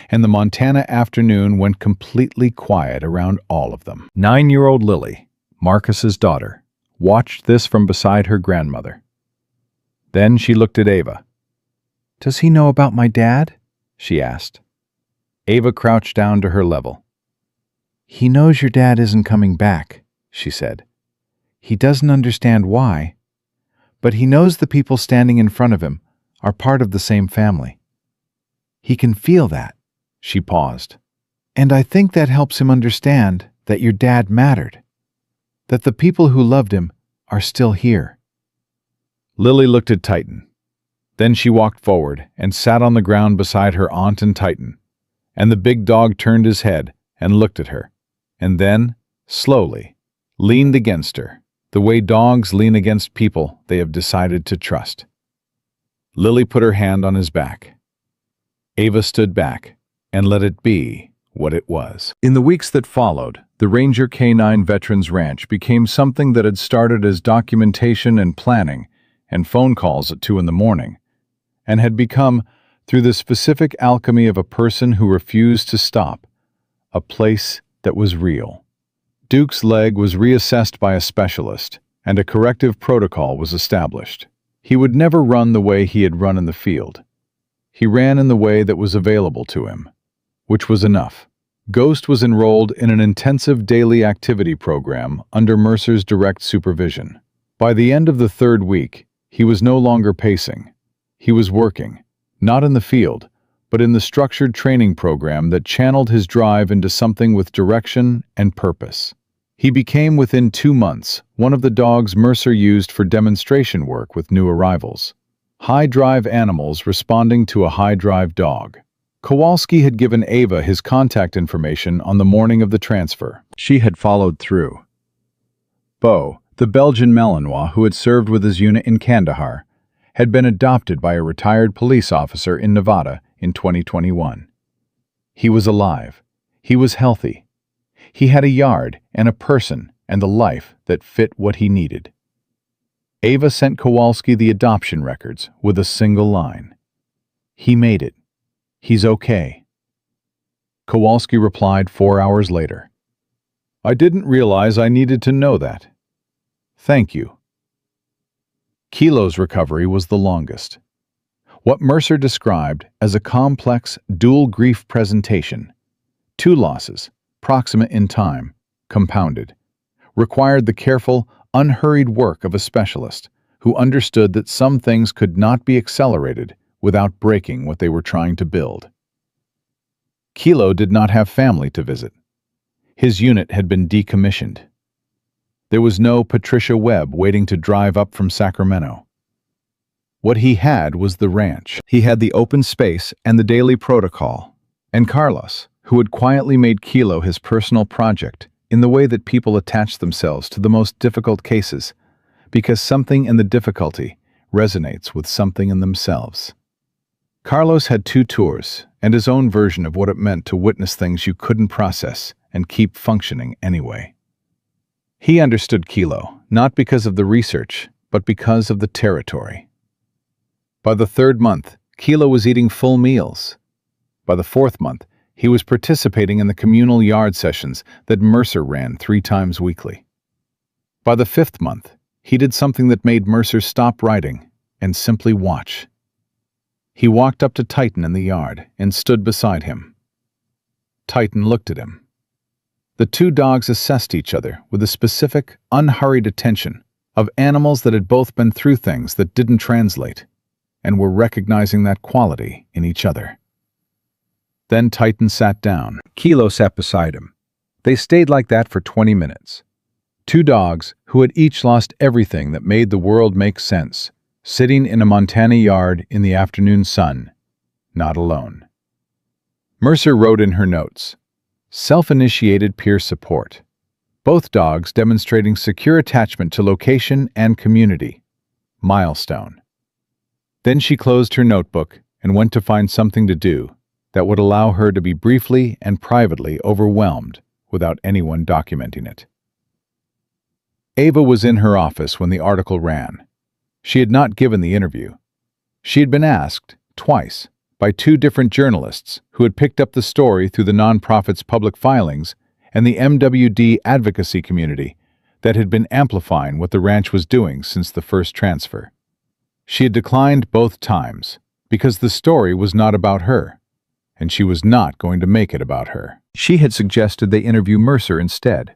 and the Montana afternoon went completely quiet around all of them. 9-year-old Lily, Marcus's daughter, watched this from beside her grandmother. Then she looked at Ava. "Does he know about my dad?" she asked. Ava crouched down to her level. "He knows your dad isn't coming back," she said. "He doesn't understand why, but he knows the people standing in front of him are part of the same family. He can feel that." She paused. "And I think that helps him understand that your dad mattered, that the people who loved him are still here." Lily looked at Titan. Then she walked forward and sat on the ground beside her aunt and Titan, and the big dog turned his head and looked at her, and then, slowly, leaned against her, the way dogs lean against people they have decided to trust. Lily put her hand on his back. Ava stood back and let it be what it was. In the weeks that followed, the Ranger K9 Veterans Ranch became something that had started as documentation and planning and phone calls at 2 in the morning, and had become, through the specific alchemy of a person who refused to stop, a place that was real. Duke's leg was reassessed by a specialist, and a corrective protocol was established. He would never run the way he had run in the field. He ran in the way that was available to him, which was enough. Ghost was enrolled in an intensive daily activity program under Mercer's direct supervision. By the end of the third week, he was no longer pacing. He was working, not in the field, but in the structured training program that channeled his drive into something with direction and purpose. He became, within 2 months, one of the dogs Mercer used for demonstration work with new arrivals. High-drive animals responding to a high-drive dog. Kowalski had given Ava his contact information on the morning of the transfer. She had followed through. Beau, the Belgian Malinois who had served with his unit in Kandahar, had been adopted by a retired police officer in Nevada in 2021. He was alive. He was healthy. He had a yard and a person and a life that fit what he needed. Ava sent Kowalski the adoption records with a single line. "He made it. He's okay." Kowalski replied 4 hours later. "I didn't realize I needed to know that. Thank you." Kilo's recovery was the longest. What Mercer described as a complex dual grief presentation, 2 losses, proximate in time, compounded, required the careful, unhurried work of a specialist who understood that some things could not be accelerated without breaking what they were trying to build. Kilo did not have family to visit. His unit had been decommissioned. There was no Patricia Webb waiting to drive up from Sacramento. What he had was the ranch. He had the open space and the daily protocol. And Carlos, who had quietly made Kilo his personal project in the way that people attach themselves to the most difficult cases, because something in the difficulty resonates with something in themselves. Carlos had 2 tours and his own version of what it meant to witness things you couldn't process and keep functioning anyway. He understood Kilo, not because of the research, but because of the territory. By the 3rd month, Kilo was eating full meals. By the 4th month, he was participating in the communal yard sessions that Mercer ran 3 times weekly. By the 5th month, he did something that made Mercer stop writing and simply watch. He walked up to Titan in the yard and stood beside him. Titan looked at him. The 2 dogs assessed each other with a specific, unhurried attention of animals that had both been through things that didn't translate, and were recognizing that quality in each other. Then Titan sat down. Kilo sat beside him. They stayed like that for 20 minutes. 2 dogs who had each lost everything that made the world make sense, sitting in a Montana yard in the afternoon sun, not alone. Mercer wrote in her notes, "Self-initiated peer support. Both dogs demonstrating secure attachment to location and community. Milestone." Then she closed her notebook and went to find something to do that would allow her to be briefly and privately overwhelmed without anyone documenting it. Ava was in her office when the article ran. She had not given the interview. She had been asked, twice, by 2 different journalists who had picked up the story through the nonprofit's public filings and the MWD advocacy community that had been amplifying what the ranch was doing since the first transfer. She had declined both times because the story was not about her, and she was not going to make it about her. She had suggested they interview Mercer instead,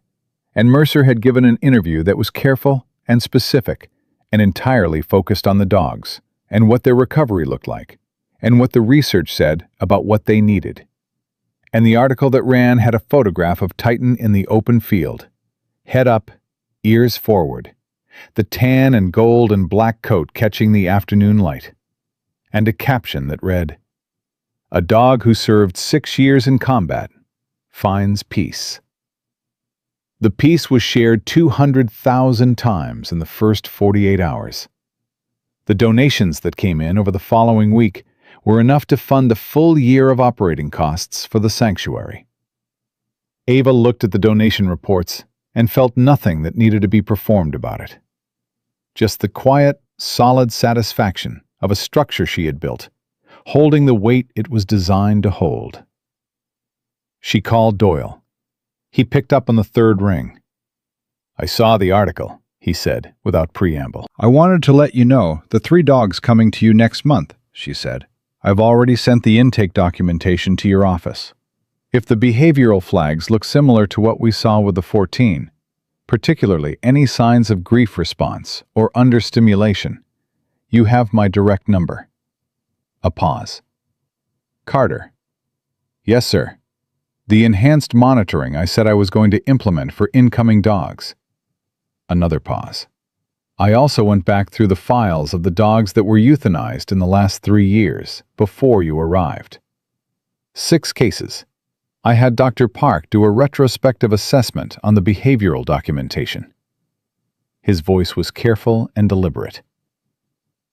and Mercer had given an interview that was careful and specific and entirely focused on the dogs and what their recovery looked like and what the research said about what they needed. And the article that ran had a photograph of Titan in the open field, head up, ears forward, the tan and gold and black coat catching the afternoon light, and a caption that read, "A dog who served 6 years in combat finds peace." The piece was shared 200,000 times in the first 48 hours. The donations that came in over the following week were enough to fund the full year of operating costs for the sanctuary. Ava looked at the donation reports and felt nothing that needed to be performed about it. Just the quiet, solid satisfaction of a structure she had built, holding the weight it was designed to hold. She called Doyle. He picked up on the third ring. "I saw the article," he said, without preamble. "I wanted to let you know the 3 dogs coming to you next month," she said. "I've already sent the intake documentation to your office. If the behavioral flags look similar to what we saw with the 14, particularly any signs of grief response or understimulation, you have my direct number." A pause. "Carter." "Yes, sir. The enhanced monitoring I said I was going to implement for incoming dogs." Another pause. "I also went back through the files of the dogs that were euthanized in the last 3 years, before you arrived. 6 cases. I had Dr. Park do a retrospective assessment on the behavioral documentation." His voice was careful and deliberate.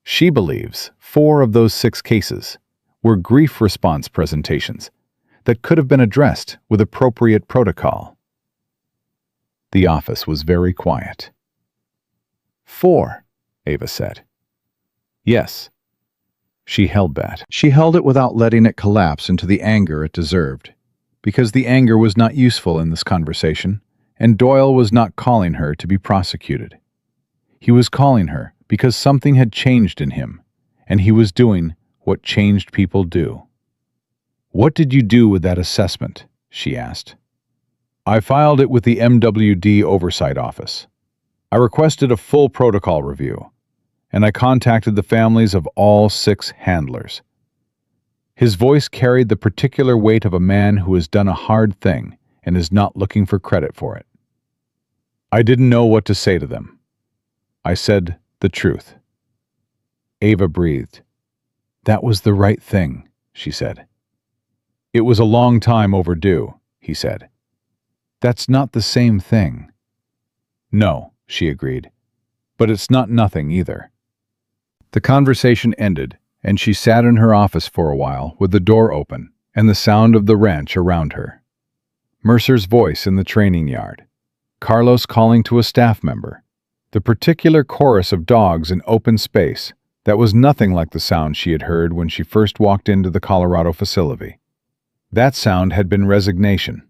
"She believes 4 of those 6 cases were grief response presentations that could have been addressed with appropriate protocol." The office was very quiet. "4, Ava said. "Yes." She held that. She held it without letting it collapse into the anger it deserved, because the anger was not useful in this conversation, and Doyle was not calling her to be prosecuted. He was calling her because something had changed in him, and he was doing what changed people do. "What did you do with that assessment?" she asked. "I filed it with the MWD Oversight Office. I requested a full protocol review, and I contacted the families of all 6 handlers." His voice carried the particular weight of a man who has done a hard thing and is not looking for credit for it. "I didn't know what to say to them. I said the truth." Ava breathed. "That was the right thing," she said. "It was a long time overdue," he said. "That's not the same thing." "No," she agreed, "but it's not nothing either." The conversation ended, and she sat in her office for a while with the door open and the sound of the ranch around her. Mercer's voice in the training yard, Carlos calling to a staff member, the particular chorus of dogs in open space that was nothing like the sound she had heard when she first walked into the Colorado facility. That sound had been resignation.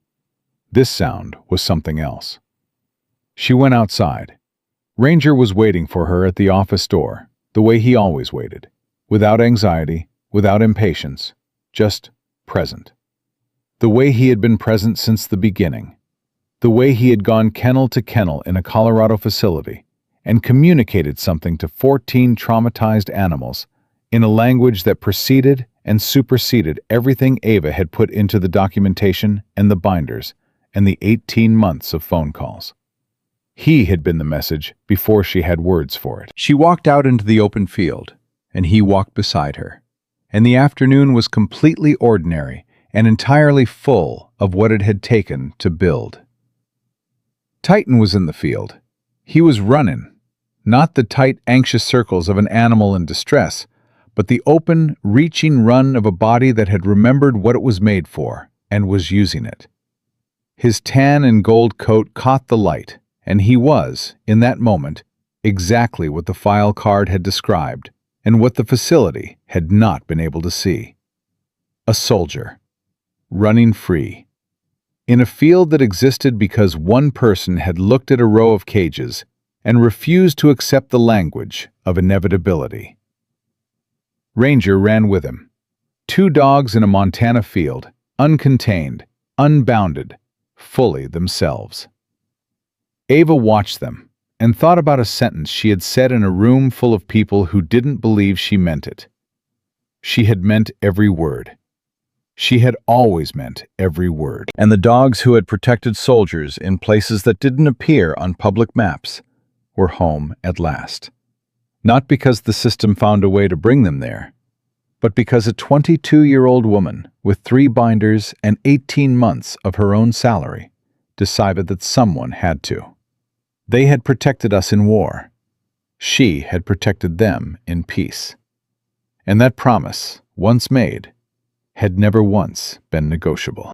This sound was something else. She went outside. Ranger was waiting for her at the office door, the way he always waited, without anxiety, without impatience, just present. The way he had been present since the beginning. The way he had gone kennel to kennel in a Colorado facility and communicated something to 14 traumatized animals in a language that preceded and superseded everything Ava had put into the documentation and the binders and the 18 months of phone calls. He had been the message before she had words for it. She walked out into the open field, and he walked beside her, and the afternoon was completely ordinary and entirely full of what it had taken to build. Titan was in the field. He was running, not the tight, anxious circles of an animal in distress, but the open, reaching run of a body that had remembered what it was made for and was using it. His tan and gold coat caught the light, and he was, in that moment, exactly what the file card had described and what the facility had not been able to see. A soldier, running free, in a field that existed because one person had looked at a row of cages and refused to accept the language of inevitability. Ranger ran with him. 2 dogs in a Montana field, uncontained, unbounded, fully themselves. Ava watched them and thought about a sentence she had said in a room full of people who didn't believe she meant it. She had meant every word. She had always meant every word. And the dogs who had protected soldiers in places that didn't appear on public maps were home at last. Not because the system found a way to bring them there, but because a 22-year-old woman with 3 binders and 18 months of her own salary decided that someone had to. They had protected us in war. She had protected them in peace. And that promise, once made, had never once been negotiable.